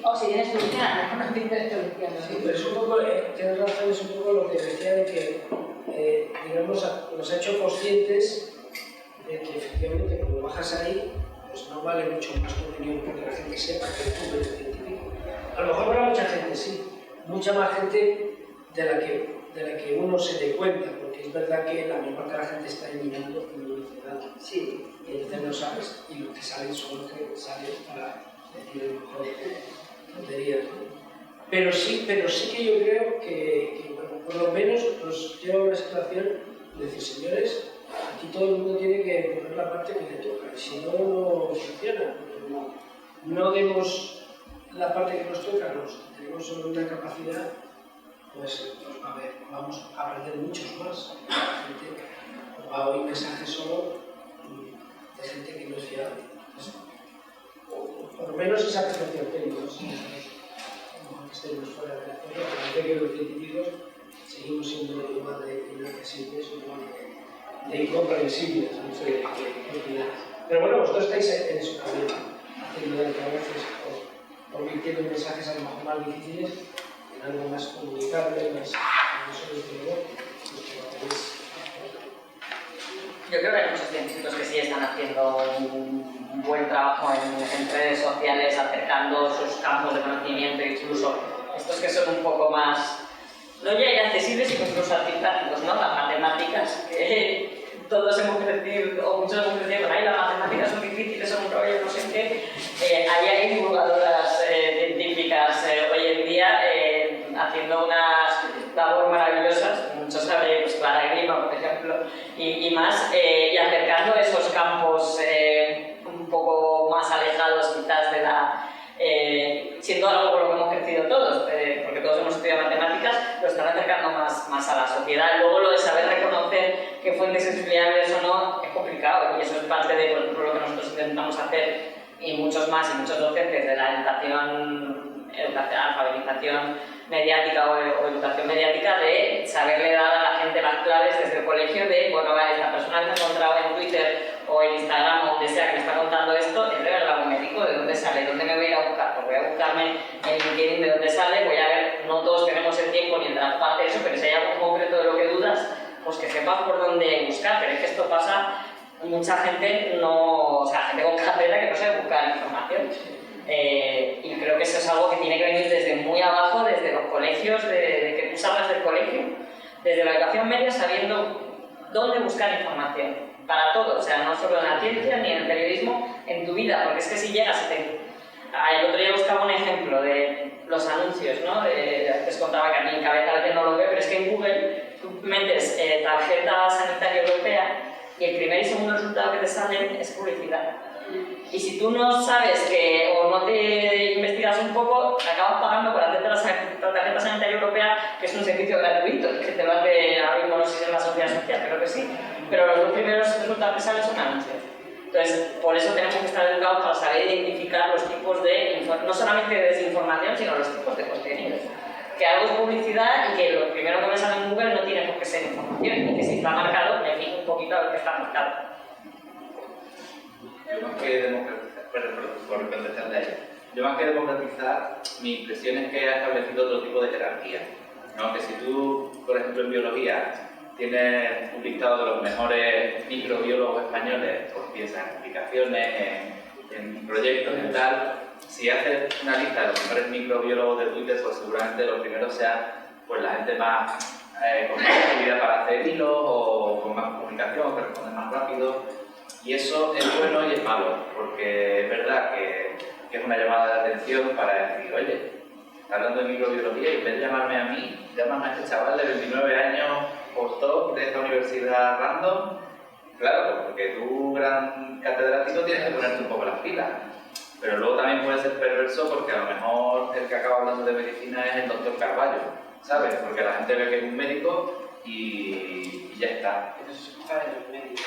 O si tiene solución, a lo mejor no tiene solución. Sí, pero es un poco, tienes razón, es un poco lo que decía de que, digamos, nos ha hecho conscientes de que efectivamente cuando bajas ahí, pues no vale mucho más tu opinión porque la gente sepa que tú eres científico. A lo mejor para mucha gente sí, mucha más gente de la que uno se dé cuenta, porque es verdad que la mayor parte de la gente está mirando y no dice nada. Sí, y entonces no sabes, y los que salen son los que salen para decir el mejor tonterías, ¿no? Pero sí que yo creo que bueno, por lo menos nos lleva a una situación de decir, señores, aquí todo el mundo tiene que poner la parte que le toca, y si no, no funciona. No demos la parte que nos toca, tenemos solo una capacidad, pues a ver, vamos a aprender muchos más. La gente va a oír mensajes solo de gente que no es fiable. Por lo menos esa percepción técnica, no sé, como que estemos fuera de la zona, pero parece que los científicos seguimos siendo igual de inaccesibles, igual de incomprensibles, no sé, pero bueno, vosotros estáis en su camino, haciendo que a veces convirtiendo mensajes a lo mejor más difíciles en algo más comunicable, más solucionador, Yo creo que hay muchos científicos que sí están haciendo un buen trabajo en redes sociales, acercando sus campos de conocimiento, incluso estos que son un poco más, no ya inaccesibles, sino incluso antipáticos, ¿no? Las matemáticas, que todos hemos crecido, o muchos hemos crecido con ahí, las matemáticas son difíciles, son un rollo, no sé qué. Ahí hay divulgadoras científicas hoy en día haciendo unas labores maravillosas, muchos saben, pues Clara Grima, por ejemplo, y más, y acercando esos campos un poco más alejados quizás de la... siendo algo por lo que hemos crecido todos, porque todos hemos estudiado matemáticas, lo están acercando más a la sociedad. Luego lo de saber reconocer qué fuentes es fiables o no es complicado, y eso es parte de, por ejemplo, lo que nosotros intentamos hacer, y muchos más, y muchos docentes de la educación, alfabetización mediática o educación mediática, de saberle dar a la gente las claves desde el colegio de, bueno, vale, esta persona que me he encontrado en Twitter o en Instagram o donde sea que me está contando esto, es de verdad un médico, ¿de dónde sale? ¿Dónde me voy a ir a buscar? Pues voy a buscarme en LinkedIn de dónde sale, voy a ver, no todos tenemos el tiempo ni el trabajo para hacer eso, pero si hay algo concreto de lo que dudas, pues que sepas por dónde buscar. Pero es que esto pasa, mucha gente no, o sea, gente con carrera que no sabe buscar información. Y creo que eso es algo que tiene que venir desde muy abajo, desde los colegios, de que tú salgas del colegio, desde la educación media, sabiendo dónde buscar información. para todo, o sea, no solo en la ciencia ni en el periodismo, en tu vida, porque es que si llegas y el otro día buscaba un ejemplo de los anuncios, ¿no? Antes contaba que a mí en cabeza a veces no lo veo, pero es que en Google tú metes tarjeta sanitaria europea y el primer y segundo resultado que te salen es publicidad. Y si tú no sabes que, o no te investigas un poco, acabas pagando por hacerte la tarjeta sanitaria europea, que es un servicio gratuito, que te lo hace, ahora mismo no sé si es la seguridad social, creo que sí, pero los dos primeros resultados que salen son anuncios. Entonces, por eso tenemos que estar educados para saber identificar los tipos de, no solamente de desinformación, sino los tipos de contenidos. Que algo es publicidad y que lo primero que me sale en Google no tiene por qué ser información, y que si está marcado, me fijo un poquito a ver qué está marcado. Yo más que democratizar, mi impresión es que ha establecido otro tipo de jerarquía, ¿no? Que si tú, por ejemplo, en biología tienes un listado de los mejores microbiólogos españoles, pues piensa en publicaciones, en proyectos y tal, si haces una lista de los mejores microbiólogos de Twitter, pues seguramente los primeros sean pues, la gente más con más actividad para hacer hilos o con más comunicación, o que responde más rápido. Y eso es bueno y es malo, porque es verdad que es una llamada de atención para decir, oye, está hablando de microbiología y en vez de llamarme a mí, llámame a este chaval de 29 años, postdoc de esta universidad random. Claro, porque tú, gran catedrático, tienes que ponerte un poco las pilas. Pero luego también puede ser perverso porque a lo mejor el que acaba hablando de medicina es el doctor Carballo, ¿sabes? Porque la gente ve que es un médico y ya está. Pero eso es culpa de los medios.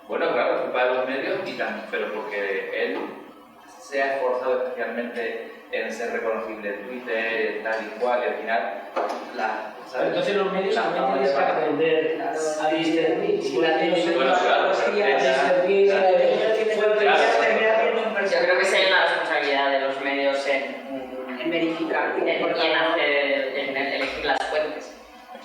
Bueno, claro, es culpa de los medios, pero porque él se ha esforzado especialmente en ser reconocible en Twitter, tal y cual, y al final, ¿sabes? Entonces los medios también tienes que aprender a discernir. Si la televisión bueno, claro, yo creo que sí hay una responsabilidad de los medios en verificar y en elegir las fuentes.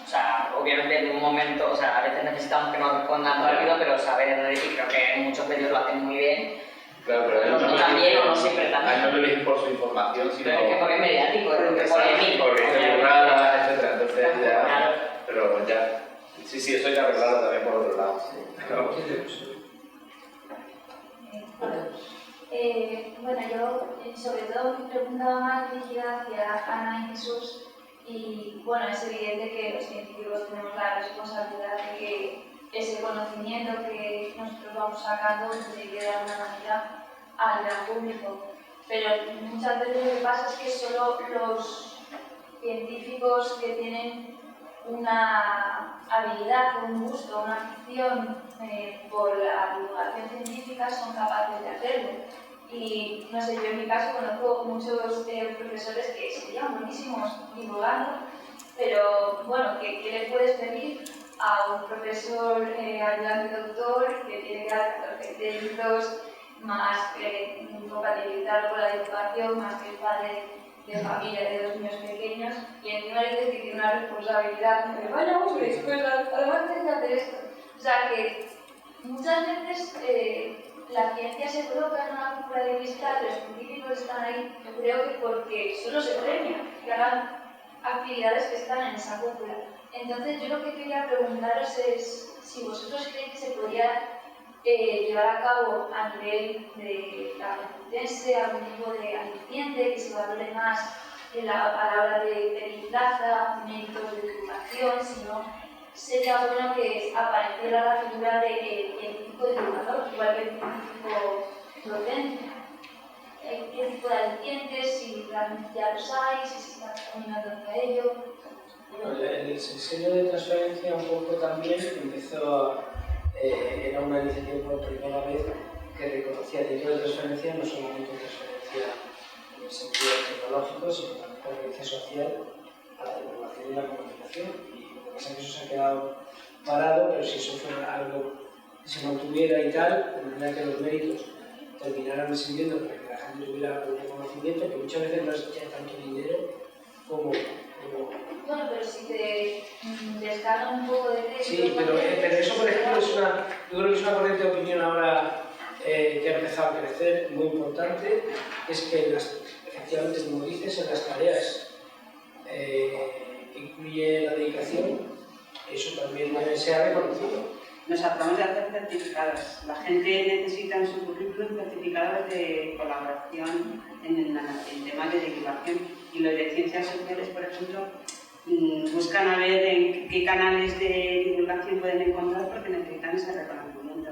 O sea, obviamente en un momento, o sea, a veces necesitamos que nos respondan rápido, pero saber, y creo que muchos medios lo hacen muy bien. Claro, pero no también o no siempre también. No lo eligen por su información, sino pero es que porque es mediático, porque es polémico. Porque es burrada, etc. Entonces ya, claro. Pero ya, sí, eso hay que arreglarlo también por otro lado. Claro. Bueno, yo sobre todo mi pregunta va más dirigida hacia Ana y Jesús. Y bueno, es evidente que los científicos tenemos la responsabilidad de que ese conocimiento que nosotros vamos sacando llegue de alguna manera al gran público. Pero muchas veces lo que pasa es que solo los científicos que tienen una habilidad, un gusto, una afición por la divulgación científica son capaces de hacerlo. Y no sé, yo en mi caso conozco muchos profesores que serían buenísimos divulgando, pero bueno, ¿qué le puedes pedir a un profesor ayudante doctor que tiene que dar 14 créditos, más compatibilizarlo con la educación, más que el padre de familia de 2 niños pequeños, y encima le dice que tiene una responsabilidad, de vaya hombre, escuela, además tiene que hacer esto? O sea que muchas veces la ciencia se coloca en una cúpula de cristal, los científicos están ahí, yo creo que porque solo se premia que hagan actividades que están en esa cúpula. Entonces yo lo que quería preguntaros es si vosotros creéis que se podría llevar a cabo a nivel de la Complutense algún tipo de aliciente que se valore más a la hora de pedir plaza, méritos de divulgación, sino sería bueno que apareciera la figura del científico divulgador, igual que el científico docente. ¿Qué tipo de alicientes? Si realmente ya los hay, si se está caminando hacia ello. Bueno, el sexenio de transferencia un poco también empezó era una iniciativa por primera vez que reconocía el tipo de transferencia no solamente transferencia en el sentido tecnológico, sino también transferencia social a la divulgación y la comunicación. Y lo que pasa es que eso se ha quedado parado, pero si eso fuera algo que se mantuviera y tal, de manera que los méritos terminaran sirviendo para que la gente tuviera un reconocimiento, que muchas veces no es ya tanto dinero como bueno, pero si te descargan un poco de crédito... Sí, pero eso, por ejemplo, yo creo que es una corriente de opinión ahora que ha empezado a crecer, muy importante, es que efectivamente, como dices, en las tareas que incluye la dedicación, eso también se ha reconocido. nos tratamos de hacer certificados. La gente necesita en su currículum certificados de colaboración en temas de divulgación, y los de ciencias sociales, por ejemplo, buscan a ver en qué canales de divulgación pueden encontrar porque necesitan ese reconocimiento.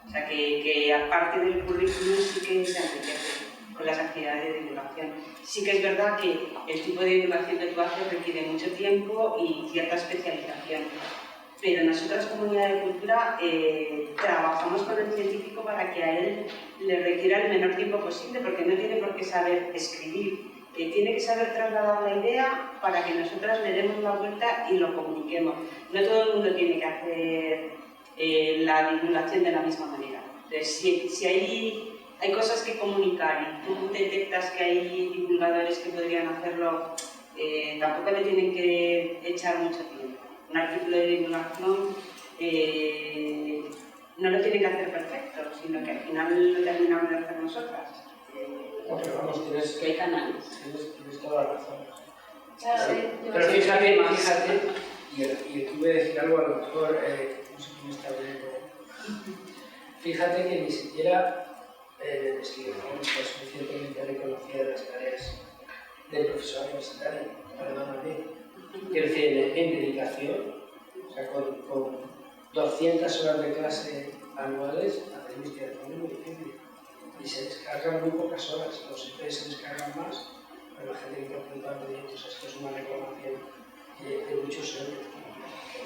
O sea que aparte del currículum sí que se enriquece con las actividades de divulgación. Sí que es verdad que el tipo de divulgación que tú haces requiere mucho tiempo y cierta especialización. Pero nosotras, Comunidad de Cultura, trabajamos con el científico para que a él le requiera el menor tiempo posible, porque no tiene por qué saber escribir, tiene que saber trasladar la idea para que nosotras le demos la vuelta y lo comuniquemos. No todo el mundo tiene que hacer la divulgación de la misma manera. Entonces, si hay cosas que comunicar y tú detectas que hay divulgadores que podrían hacerlo, tampoco le tienen que echar mucho tiempo. Un artículo de divulgación no lo tiene que hacer perfecto, sino que al final lo terminamos de hacer nosotras. Pero vamos, tienes toda la razón. Claro, Pero fíjate, y aquí voy a decir algo, a lo mejor, no sé quién está viendo. Fíjate que ni siquiera en la investigación está suficientemente reconocida las tareas del profesor universitario, perdóname. Quiero decir, en dedicación, o sea, con 200 horas de clase anuales, hacer investigación es muy difícil. Y se descargan muy pocas horas, los siempre se descargan más, pero la gente que pregunta proyectos, esto es una reclamación de muchos años.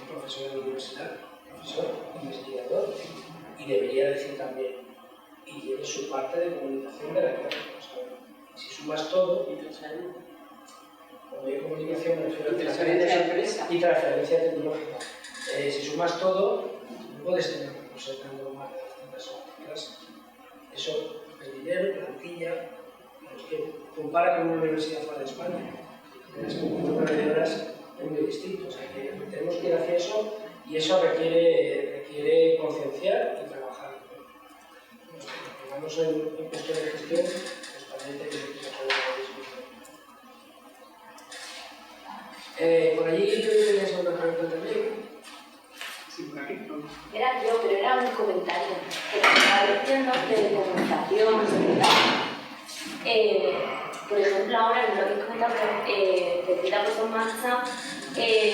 Un profesor de la universidad, profesor, investigador, y debería decir también, y tiene su parte de comunicación de la clase. Si sumas todo, cuando hay comunicación me refiero a transferencia y transferencia tecnológica. Si sumas todo, no puedes tener un profesor dando más de 200 horas de clase. Eso es dinero, plantilla, es que compara con una universidad fuera de España. Un número de horas es muy distinto. O sea que tenemos que ir hacia eso y eso requiere concienciar y trabajar. Cuando estamos en cuestión de gestión, pues también tenemos que hacer lo mismo. Por allí yo tenías una pregunta también. Sí, por aquí. Era yo, pero era un comentario que me estaba diciendo de comunicación, por ejemplo, ahora en lo que he comentado, Cecilia ha puesto en marcha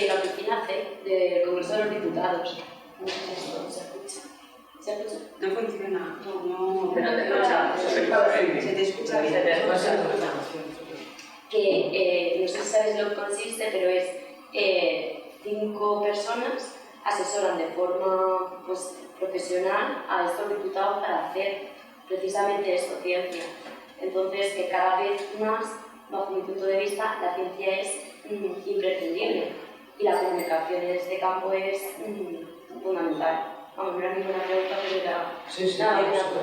la oficina C del Congreso de los Diputados. No sé si esto se escucha. ¿Se escucha? No funciona, no. Pero te escucha. Se te escucha bien. Se te escucha. Que no sé si sabes lo que consiste, pero es 5 personas asesoran de forma profesional a estos diputados para hacer precisamente esto, ciencia. Entonces, que cada vez más, bajo mi punto de vista, la ciencia es imprescindible y la comunicación en este campo es fundamental. Vamos, no era ninguna pregunta, pero era nada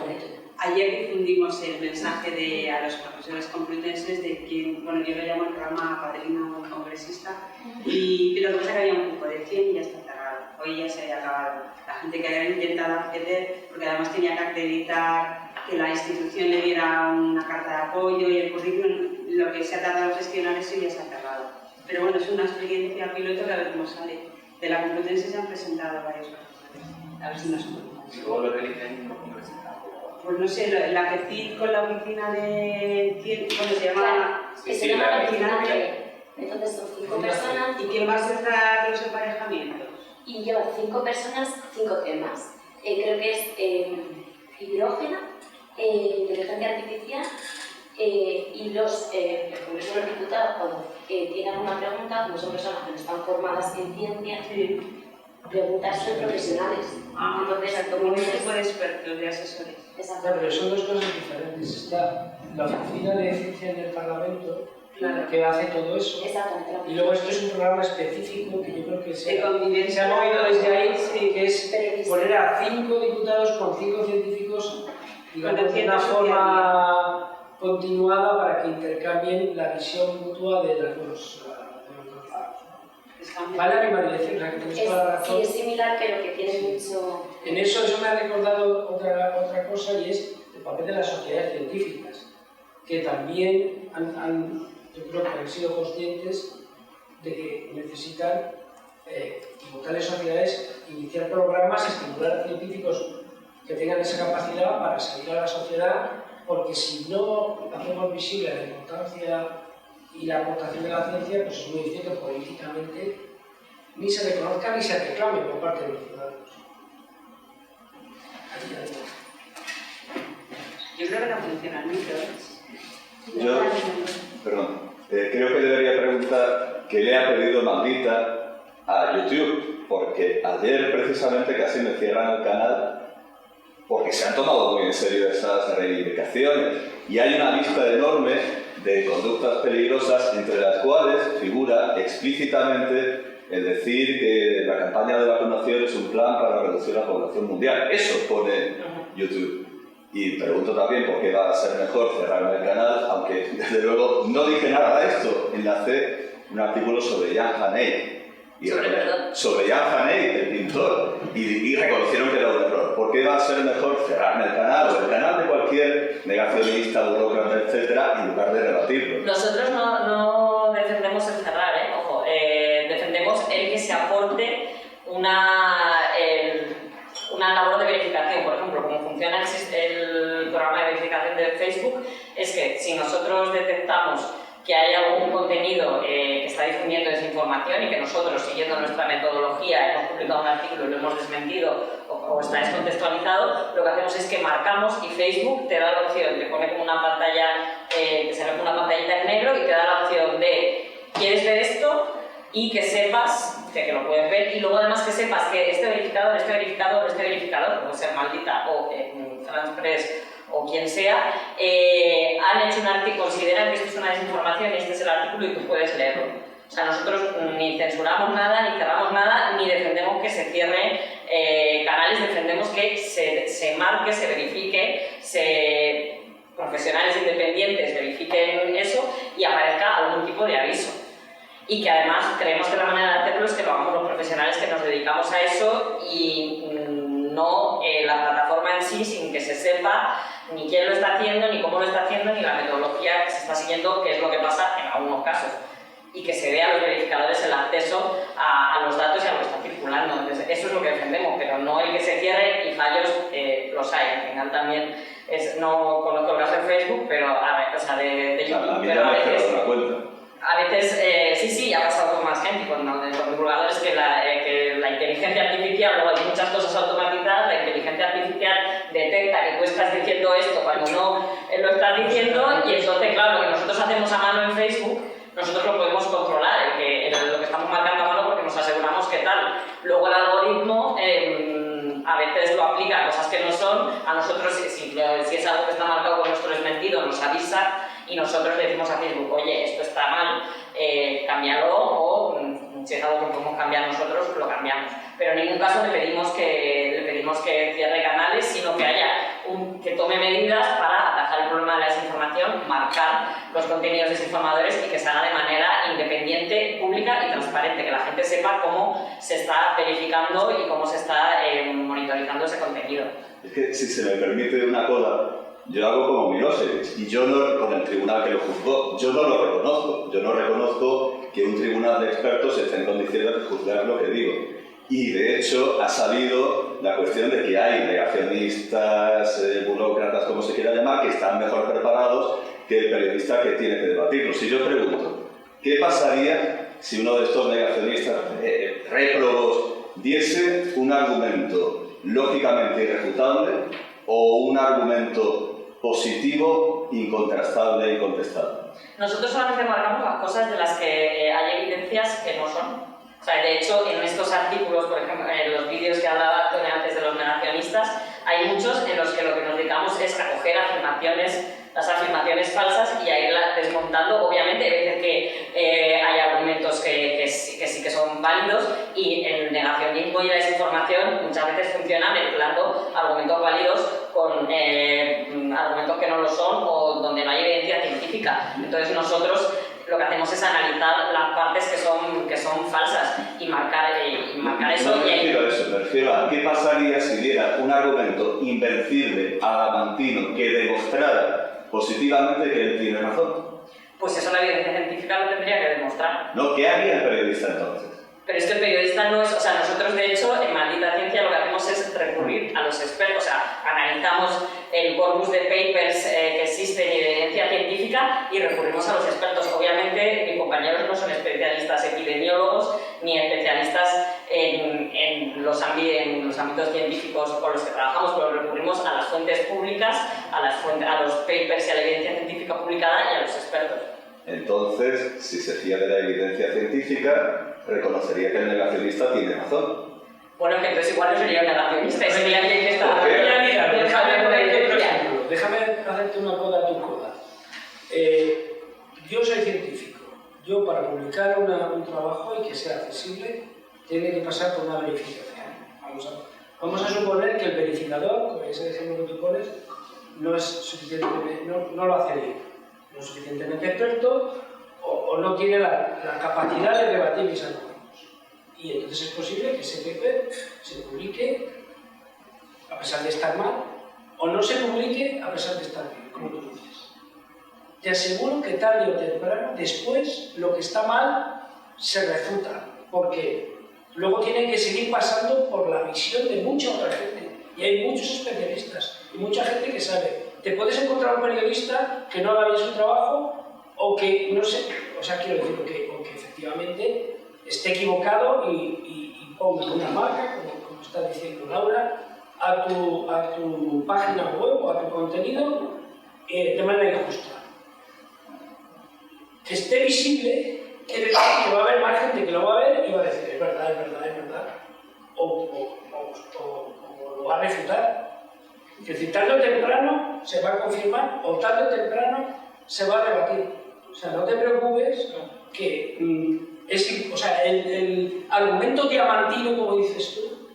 bien. Ayer difundimos el mensaje a los profesores complutenses de quien, bueno, yo lo llamo el programa Padrino Congresista, pero lo que pasa es que había un grupo de 100 y ya está cerrado. Hoy ya se había acabado. La gente que había intentado acceder, porque además tenía que acreditar que la institución le diera una carta de apoyo y el currículum, lo que se ha tardado en gestionar eso ya se ha cerrado. Pero bueno, es una experiencia piloto que a ver cómo sale. De la Complutense se han presentado varios profesores. A ver si nos cuentan. ¿Y cómo lo eligen los congresistas? Pues no sé, la que CID con la oficina de... ¿Cómo se llama? Que se llama la oficina C. Entonces son 5 personas. ¿Y quién va a cerrar los emparejamientos? Y llevan 5 personas, 5 temas. Creo que es hidrógeno, inteligencia artificial y los Congreso de los Diputados, cuando tienen una pregunta, como son personas que no están formadas en ciencia, preguntas son profesionales. Entonces, como un tipo de expertos, de asesores. Exacto. Pero son dos cosas diferentes. Está la oficina de ciencia en el Parlamento, que hace todo eso. Exactamente. Y luego esto es un programa específico que yo creo que se ha convivencia movido desde ahí, que es poner a 5 diputados con 5 científicos, digamos, de una forma continuada para que intercambien la visión mutua de los dos lados. Vale, mi María, la que tienes toda la razón. Sí, es similar, pero que tiene mucho... En eso me ha recordado otra cosa, y es el papel de las sociedades científicas, que también yo creo que han sido conscientes de que necesitan locales sociedades, iniciar programas, estimular a científicos que tengan esa capacidad para salir a la sociedad, porque si no hacemos visible la importancia y la aportación de la ciencia, pues es muy difícil que políticamente ni se reconozca ni se reclame por parte de los ciudadanos. Yo creo que no funciona el micro. Yo, perdón, creo que debería preguntar qué le ha pedido Maldita a YouTube, porque ayer precisamente casi me cierran el canal porque se han tomado muy en serio esas reivindicaciones y hay una lista enorme de conductas peligrosas entre las cuales figura explícitamente el decir que la campaña de vacunación es un plan para reducir la población mundial. Eso pone YouTube. Y pregunto también por qué va a ser mejor cerrarme el canal, aunque desde luego no dije nada de esto. Enlacé un artículo sobre Jan Haney. Sobre Jan Haney, el pintor, y reconocieron que era un error. ¿Por qué va a ser mejor cerrarme el canal o el canal de cualquier negacionista, burócrata, etcétera, en lugar de rebatirlo? Nosotros no defendemos el cerrar, ojo, defendemos el que se aporte una labor de verificación. Por ejemplo, como funciona el programa de verificación de Facebook, es que si nosotros detectamos que hay algún contenido que está difundiendo desinformación y que nosotros, siguiendo nuestra metodología, hemos publicado un artículo y lo hemos desmentido o está descontextualizado, lo que hacemos es que marcamos y Facebook te da la opción, te pone como una pantalla, te sale como una pantallita en negro y te da la opción de ¿quieres ver esto? Y que sepas que lo puedes ver y luego además que sepas que este verificador, puede ser Maldita o Transpress o quien sea, han hecho un artículo, consideran que esto es una desinformación y este es el artículo y tú puedes leerlo. O sea, nosotros ni censuramos nada, ni cerramos nada, ni defendemos que se cierren canales, defendemos que se marque, se verifique, profesionales independientes verifiquen eso y aparezca algún tipo de aviso. Y que además creemos que la manera de hacerlo es que lo hagamos los profesionales que nos dedicamos a eso y no la plataforma en sí, sin que se sepa ni quién lo está haciendo, ni cómo lo está haciendo, ni la metodología que se está siguiendo, que es lo que pasa en algunos casos. Y que se vea a los verificadores el acceso a los datos y a lo que está circulando. Entonces, eso es lo que defendemos, pero no el que se cierre y fallos los hay. Al final también, no conozco el caso de Facebook, pero a ver, o sea, de YouTube, pero a veces sí, ha pasado con más gente, con los divulgadores, que la inteligencia artificial, luego hay muchas cosas automatizadas, la inteligencia artificial detecta que tú estás diciendo esto cuando no lo estás diciendo y entonces, claro, lo que nosotros hacemos a mano en Facebook, nosotros lo podemos controlar, lo que estamos marcando a mano porque nos aseguramos que tal. Luego el algoritmo a veces lo aplica a cosas que no son, a nosotros si es algo que está marcado con nuestro desmentido nos avisa y nosotros le decimos a Facebook, oye, esto está mal, cámbialo, o si es algo que podemos cambiar nosotros, lo cambiamos. Pero en ningún caso le pedimos que cierre canales, sino que que tome medidas para atajar el problema de la desinformación, marcar los contenidos desinformadores y que se haga de manera independiente, pública y transparente, que la gente sepa cómo se está verificando y cómo se está monitorizando ese contenido. Es que, si se me permite una cosa, yo hago como Milosevic y yo no, con el tribunal que lo juzgó, yo no lo reconozco. Yo no reconozco que un tribunal de expertos esté en condiciones de juzgar lo que digo. Y de hecho ha salido la cuestión de que hay negacionistas, burócratas, como se quiera llamar, que están mejor preparados que el periodista que tiene que debatirlo. Si yo pregunto, ¿qué pasaría si uno de estos negacionistas réprobos diese un argumento lógicamente irrefutable o un argumento positivo, incontrastable e incontestable? Nosotros solamente marcamos las cosas de las que hay evidencias que no son. O sea, de hecho, en estos artículos, por ejemplo, en los vídeos que hablaba Antonio antes de los negacionistas, hay muchos en los que lo que nos dedicamos es a coger las afirmaciones falsas y a irlas desmontando. Obviamente, hay veces que hay argumentos que sí que son válidos y el negacionismo y la desinformación muchas veces funciona mezclando argumentos válidos con argumentos que no lo son o donde no hay evidencia científica. Entonces, nosotros lo que hacemos es analizar las partes que son falsas y marcar eso. No me refiero a qué pasaría si diera un argumento invencible, adamantino, que demostrara positivamente que él tiene razón. Pues eso la evidencia científica lo tendría que demostrar. No, ¿qué haría el periodista entonces? Pero es que el periodista no es, o sea, nosotros de hecho en Maldita Ciencia lo que hacemos es recurrir a los expertos, o sea, analizamos el corpus de papers que existen y de evidencia científica y recurrimos a los expertos. Obviamente mis compañeros no son especialistas epidemiólogos ni especialistas en los ámbitos científicos con los que trabajamos, pero recurrimos a las fuentes públicas, a los papers y a la evidencia científica publicada y a los expertos. Entonces, si se fía de la evidencia científica, reconocería que el negacionista tiene razón. Bueno, que entonces igual no sería un negacionista, sería alguien que está... Déjame hacerte una coda a tu coda. Yo soy científico. Yo, para publicar un trabajo y que sea accesible, tiene que pasar por una verificación. Vamos a suponer que el verificador, con ese ejemplo que tú pones, no es suficientemente, no lo hace bien, no es suficientemente experto o no tiene la capacidad de rebatir mis argumentos. Y entonces es posible que ese paper se publique a pesar de estar mal o no se publique a pesar de estar bien, como tú dices. Te aseguro que tarde o temprano, después, lo que está mal se refuta, porque luego tiene que seguir pasando por la visión de mucha otra gente. Y hay muchos especialistas y mucha gente que sabe. Te puedes encontrar un periodista que no haga bien su trabajo o que, no sé, o sea, quiero decir, o que efectivamente esté equivocado y ponga una marca, como está diciendo Laura, a tu página web o a tu contenido de manera injusta. Que esté visible quiere decir que va a haber más gente que lo va a ver y va a decir es verdad, es verdad, es verdad. O lo va a refutar. Es decir, tarde o temprano se va a confirmar o tarde o temprano se va a rebatir. O sea, no te preocupes que el argumento diamantino, como dices tú,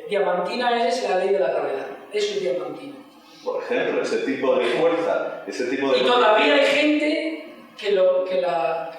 diamantina es la ley de la gravedad. Eso es diamantino. Por ejemplo, ese tipo de fuerza, ese tipo de... Y todavía hay gente que la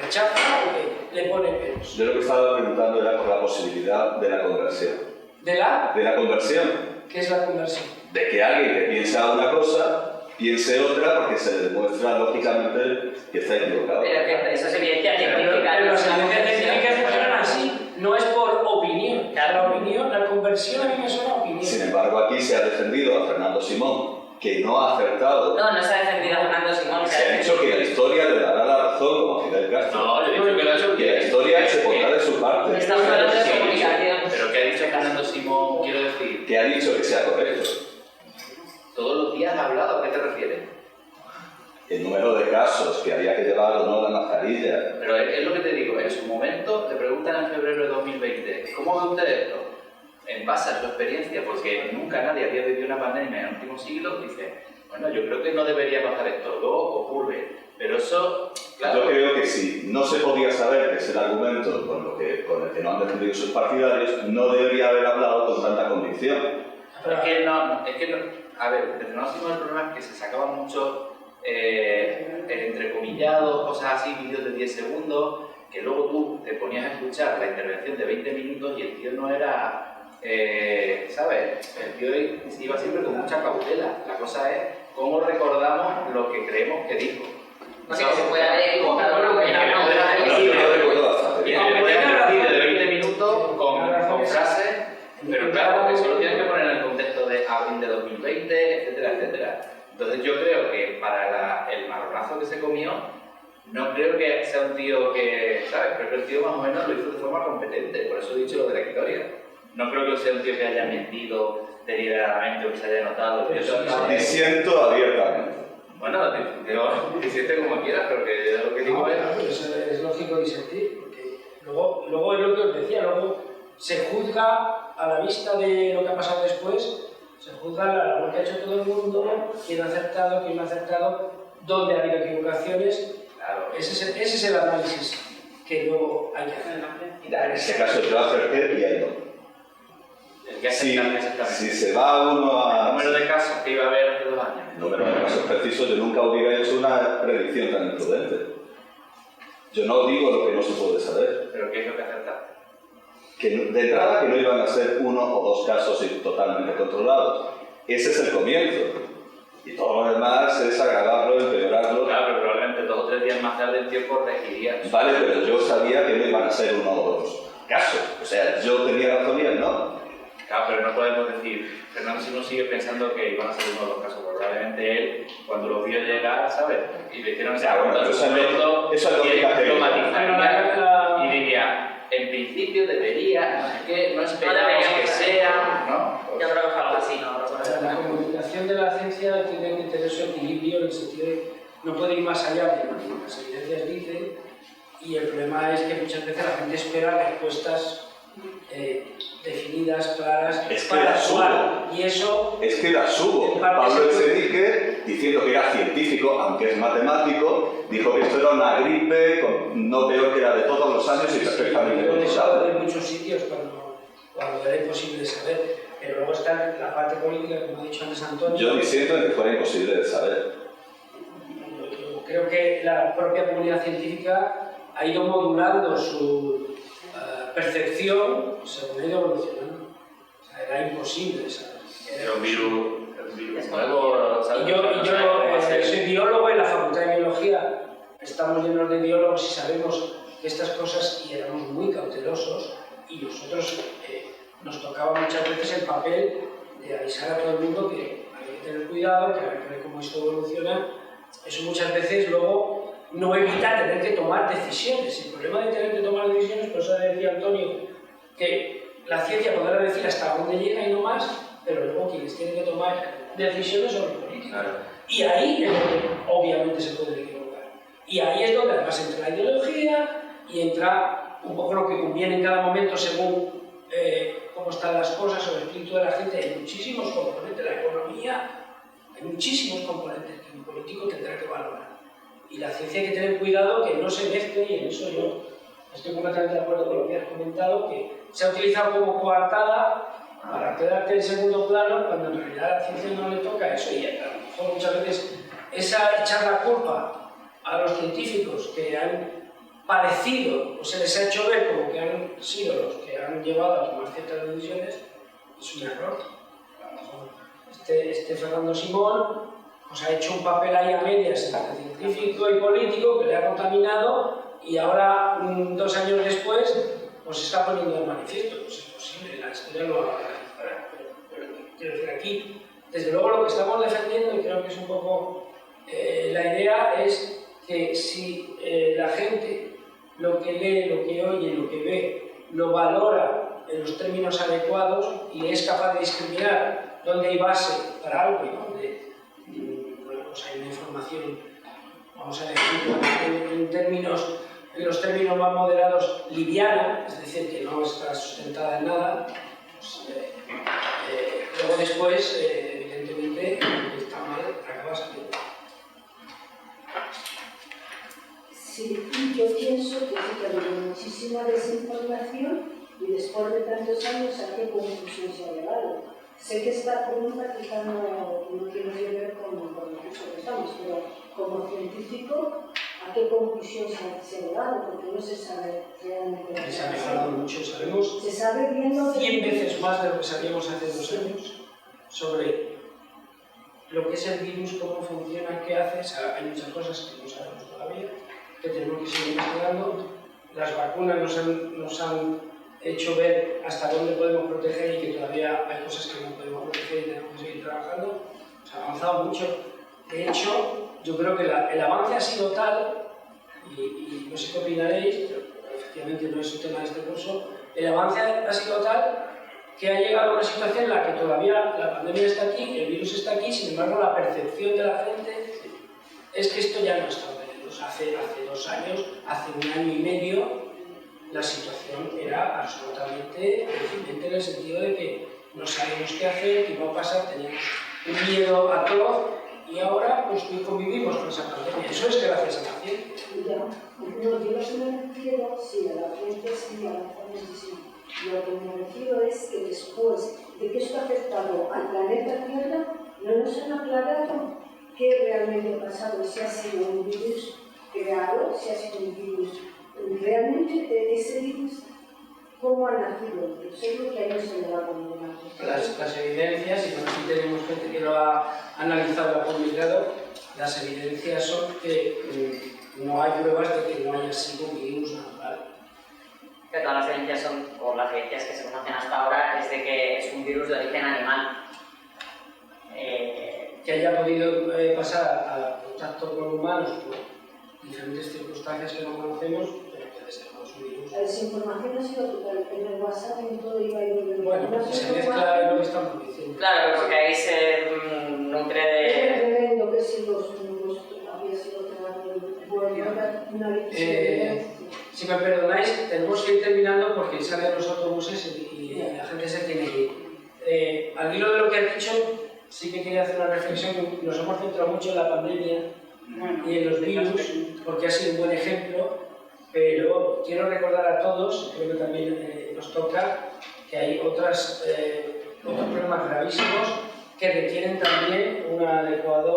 rechaza o que le pone pelos. Yo lo que estaba preguntando era por la posibilidad de la conversión. ¿De la? De la conversión. ¿Qué es la conversión? De que alguien que piensa una cosa, piense otra porque se le demuestra lógicamente que está equivocado. Pero que eso es evidencia científica. Pero las evidencias científicas funcionan así, no es por opinión. La conversión a mí me suena a opinión. Sin embargo, aquí se ha defendido a Fernando Simón, que no ha acertado. No se ha defendido a Fernando Simón. Se ha dicho que la historia le dará la razón, como a Fidel Castro. No, yo he dicho que lo ha hecho que la historia se pondrá de su parte. Estamos hablando de comunicación. Pero ¿qué ha dicho Fernando Simón? Quiero decir... Que ha dicho que sea correcto. Todos los días ha hablado, ¿a qué te refieres? El número de casos que había que llevar o no la mascarilla. Pero es lo que te digo, en su momento le preguntan en febrero de 2020, ¿cómo ve usted esto? En base a su experiencia, porque nunca nadie había vivido una pandemia en el último siglo, dice, bueno, yo creo que no debería pasar esto, luego ocurre. Pero eso, claro... Yo creo que si no se podía saber que es el argumento con el que no han defendido sus partidarios, no debería haber hablado con tanta convicción. Es que no, a ver, de Fernando Simón el problema es que se sacaban muchos entrecomillados, cosas así, vídeos de 10 segundos, que luego tú te ponías a escuchar la intervención de 20 minutos y el tío no era... ¿sabes? El tío iba siempre con mucha cautela. La cosa es cómo recordamos lo que creemos que dijo. No sé que se puede haber equivocado. Y un vídeo de 20 minutos con frases, pero claro, eso lo tienes que poner en el contexto de abril de 2020, etcétera, etcétera. Entonces yo creo que para el marronazo que se comió, no creo que sea un tío que, ¿sabes? Creo que el tío más o menos lo hizo de forma competente, por eso he dicho lo de la historia. No creo que sea un tío que haya mentido deliberadamente o que se haya notado. Disiento abiertamente. Bueno, disiente como quieras, pero que lo que digo es lógico disentir, porque luego es lo que os decía, luego se juzga a la vista de lo que ha pasado después, se juzga la labor que ha hecho todo el mundo, quién ha acertado, quién no ha acertado, dónde ha habido equivocaciones. Claro. Ese es el análisis que luego hay que hacer. En este caso yo acerté y él no. Si se va uno a... El número de casos que iba a haber hace 2 años. El número de casos precisos, yo nunca hubiera hecho una predicción tan imprudente. Yo no digo lo que no se puede saber. ¿Pero qué es lo que acertaste? Que de entrada que no iban a ser 1 o 2 casos totalmente controlados. Ese es el comienzo. Y todo lo demás es agravarlo, empeorarlo. Claro, pero probablemente 2 o 3 días más tarde el tiempo corregiría. Vale, pero yo sabía que no iban a ser uno o dos casos. O sea, yo tenía razón y él no. Claro, pero no podemos decir, Fernando Simón sigue pensando que iban a ser uno de los casos, probablemente él, cuando los vio llegar, ¿sabes? Y le hicieron ese bueno, en su momento, eso es lógica que lo matizaría y diría, en principio debería, no sé qué, no esperamos que sea, ¿no? Yo creo que es algo así, ¿no? La comunicación de la ciencia tiene que tener su equilibrio en el sentido de que no puede ir más allá de lo que las evidencias dicen, y el problema es que muchas veces la gente espera respuestas definidas, claras, es que para las actuar, y eso... Es que las hubo. Pablo Echenique, diciendo que era científico, aunque es matemático, dijo que esto era una gripe no peor que la de todos los años y perfectamente controlable. En muchos sitios cuando era imposible saber, pero luego está la parte política, como ha dicho antes Antonio. Yo diciendo que fuera imposible de saber. Yo creo que la propia comunidad científica ha ido modulando su percepción según ha ido evolucionando. O sea, era imposible saber. Era un virus nuevo, ¿sabes? Y yo soy biólogo en la Facultad de Biología. Estamos llenos de biólogos y sabemos estas cosas y éramos muy cautelosos, y nosotros nos tocaba muchas veces el papel de avisar a todo el mundo que había que tener cuidado, que había que ver cómo esto evoluciona. Eso muchas veces luego no evita tener que tomar decisiones. El problema de tener que tomar decisiones, por eso decía Antonio, que la ciencia podrá decir hasta dónde llega y no más, pero luego quienes tienen que tomar decisiones son los políticos. Claro. Y ahí es donde obviamente se puede equivocar. Y ahí es donde además entra la ideología y entra un poco lo que conviene en cada momento según cómo están las cosas o el espíritu de la gente. Hay muchísimos componentes, la economía, hay muchísimos componentes que un político tendrá que valorar. Y la ciencia hay que tener cuidado que no se mezcle, y en eso yo estoy completamente de acuerdo con lo que has comentado, que se ha utilizado como coartada para quedarte en segundo plano, cuando en realidad a la ciencia no le toca eso, y a lo mejor muchas veces echar la culpa a los científicos que han padecido o se les ha hecho ver como que han sido los que han llevado a tomar ciertas decisiones, es un error. A lo mejor este Fernando Simón pues ha hecho un papel ahí a medias entre científico y político que le ha contaminado, y ahora, 2 años después, pues se está poniendo de manifiesto. Pues es posible, la historia lo va a registrar. Pero quiero decir, aquí, desde luego lo que estamos defendiendo, y creo que es un poco la idea, es que si la gente lo que lee, lo que oye, lo que ve, lo valora en los términos adecuados y es capaz de discriminar dónde hay base para algo y dónde pues hay una información, vamos a decir, en los términos más moderados, liviana, es decir, que no está sustentada en nada, pues, luego después, evidentemente, está mal, acaba saliendo. Sí, yo pienso que sí que ha habido muchísima desinformación, y después de tantos años, ¿a qué conclusión se ha llegado? Sé que esta pregunta quizá no tiene que ver con el curso que estamos, pero como científico, ¿a qué conclusión se ha llegado? Porque no se sabe realmente. Se ha mejorado mucho, sabemos se sabe viendo 100 veces más de lo que sabíamos hace 2 años sobre lo que es el virus, cómo funciona, qué hace. O sea, hay muchas cosas que no sabemos todavía, que tenemos que seguir investigando. Las vacunas nos han hecho ver hasta dónde podemos proteger, y que todavía hay cosas que no podemos proteger y tenemos que seguir trabajando. Se ha avanzado mucho. De hecho, yo creo que el avance ha sido tal, y no sé qué opinaréis, pero efectivamente no es un tema de este curso, el avance ha sido tal que ha llegado a una situación en la que todavía la pandemia está aquí, el virus está aquí, sin embargo la percepción de la gente es que esto ya no está bien. Hace 2 años, hace 1 año y medio, la situación era absolutamente deprimente, en el sentido de que no sabemos qué hacer, qué va a pasar, teníamos un miedo atroz, y ahora pues convivimos con esa pandemia. Eso es gracias a la ciencia. Ya, no, yo lo que me refiero, sí, a la ciencia sí avanza muchísimo. Lo que me refiero es que después de que esto ha afectado al planeta Tierra, no nos han aclarado qué realmente ha pasado, si ha sido un virus creado, si ha sido un virus. Realmente ese virus cómo ha nacido, eso es lo que a ellos se le va a condenar. Las evidencias, y aquí tenemos gente que lo ha analizado y ha publicado, las evidencias son que no hay pruebas de que no haya sido un virus natural. Que todas las evidencias son, o las evidencias que se conocen hasta ahora, es de que es un virus de origen animal. Que haya podido pasar a contacto con humanos por diferentes circunstancias que no conocemos, pero que desde luego es un virus. La desinformación ha sido total, en el WhatsApp en todo iba y volviendo. Bueno, se mezcla en lo que estamos diciendo. Claro, porque ahí se nutre de... Es tremendo que si los había sido si me perdonáis, tenemos que ir terminando porque salen los autobuses y la gente se tiene que ir. Al hilo de lo que has dicho, sí que quería hacer una reflexión. Nos hemos centrado mucho en la pandemia y en los virus, porque ha sido un buen ejemplo, pero quiero recordar a todos, creo que también nos toca, que hay otros problemas gravísimos que requieren también una adecuada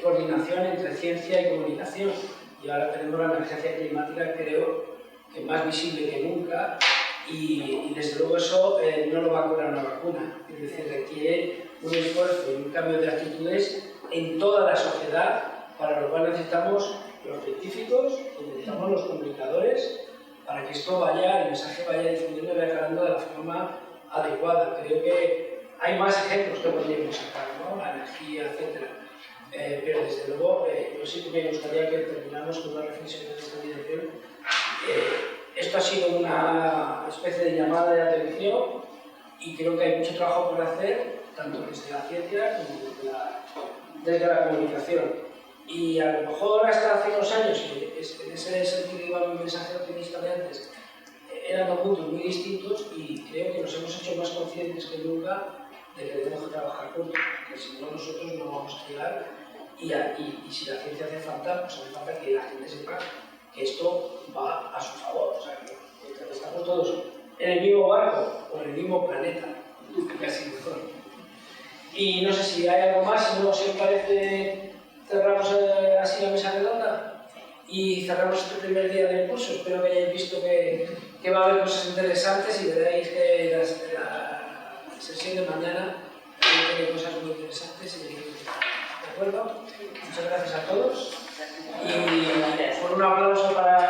coordinación entre ciencia y comunicación. Y ahora tenemos la emergencia climática, creo que más visible que nunca, y desde luego eso no lo va a curar una vacuna. Es decir, requiere un esfuerzo y un cambio de actitudes en toda la sociedad, para lo cual necesitamos los científicos, necesitamos los comunicadores, para que esto vaya, el mensaje vaya difundiendo y vaya calando de la forma adecuada. Creo que hay más ejemplos que podríamos sacar, ¿no? La energía, etc. Pero desde luego, yo sí que me gustaría que termináramos con una reflexión en esta dirección. Esto ha sido una especie de llamada de atención y creo que hay mucho trabajo por hacer, tanto desde la ciencia como desde la comunicación. Y a lo mejor hasta hace unos años, en ese sentido iba mi mensaje optimista de antes, eran dos puntos muy distintos y creo que nos hemos hecho más conscientes que nunca de que tenemos que trabajar juntos, porque si no nosotros no vamos a llegar y si la ciencia hace falta, pues hace falta que la gente sepa que esto va a su favor, o sea, que estamos todos en el mismo barco o en el mismo planeta, casi mejor. Y no sé si hay algo más, si no os parece, cerramos así la mesa redonda y cerramos este primer día del curso. Espero que hayáis visto que va a haber cosas interesantes y veréis que la sesión de mañana tiene cosas muy interesantes. ¿De acuerdo? Muchas gracias a todos y por un aplauso para...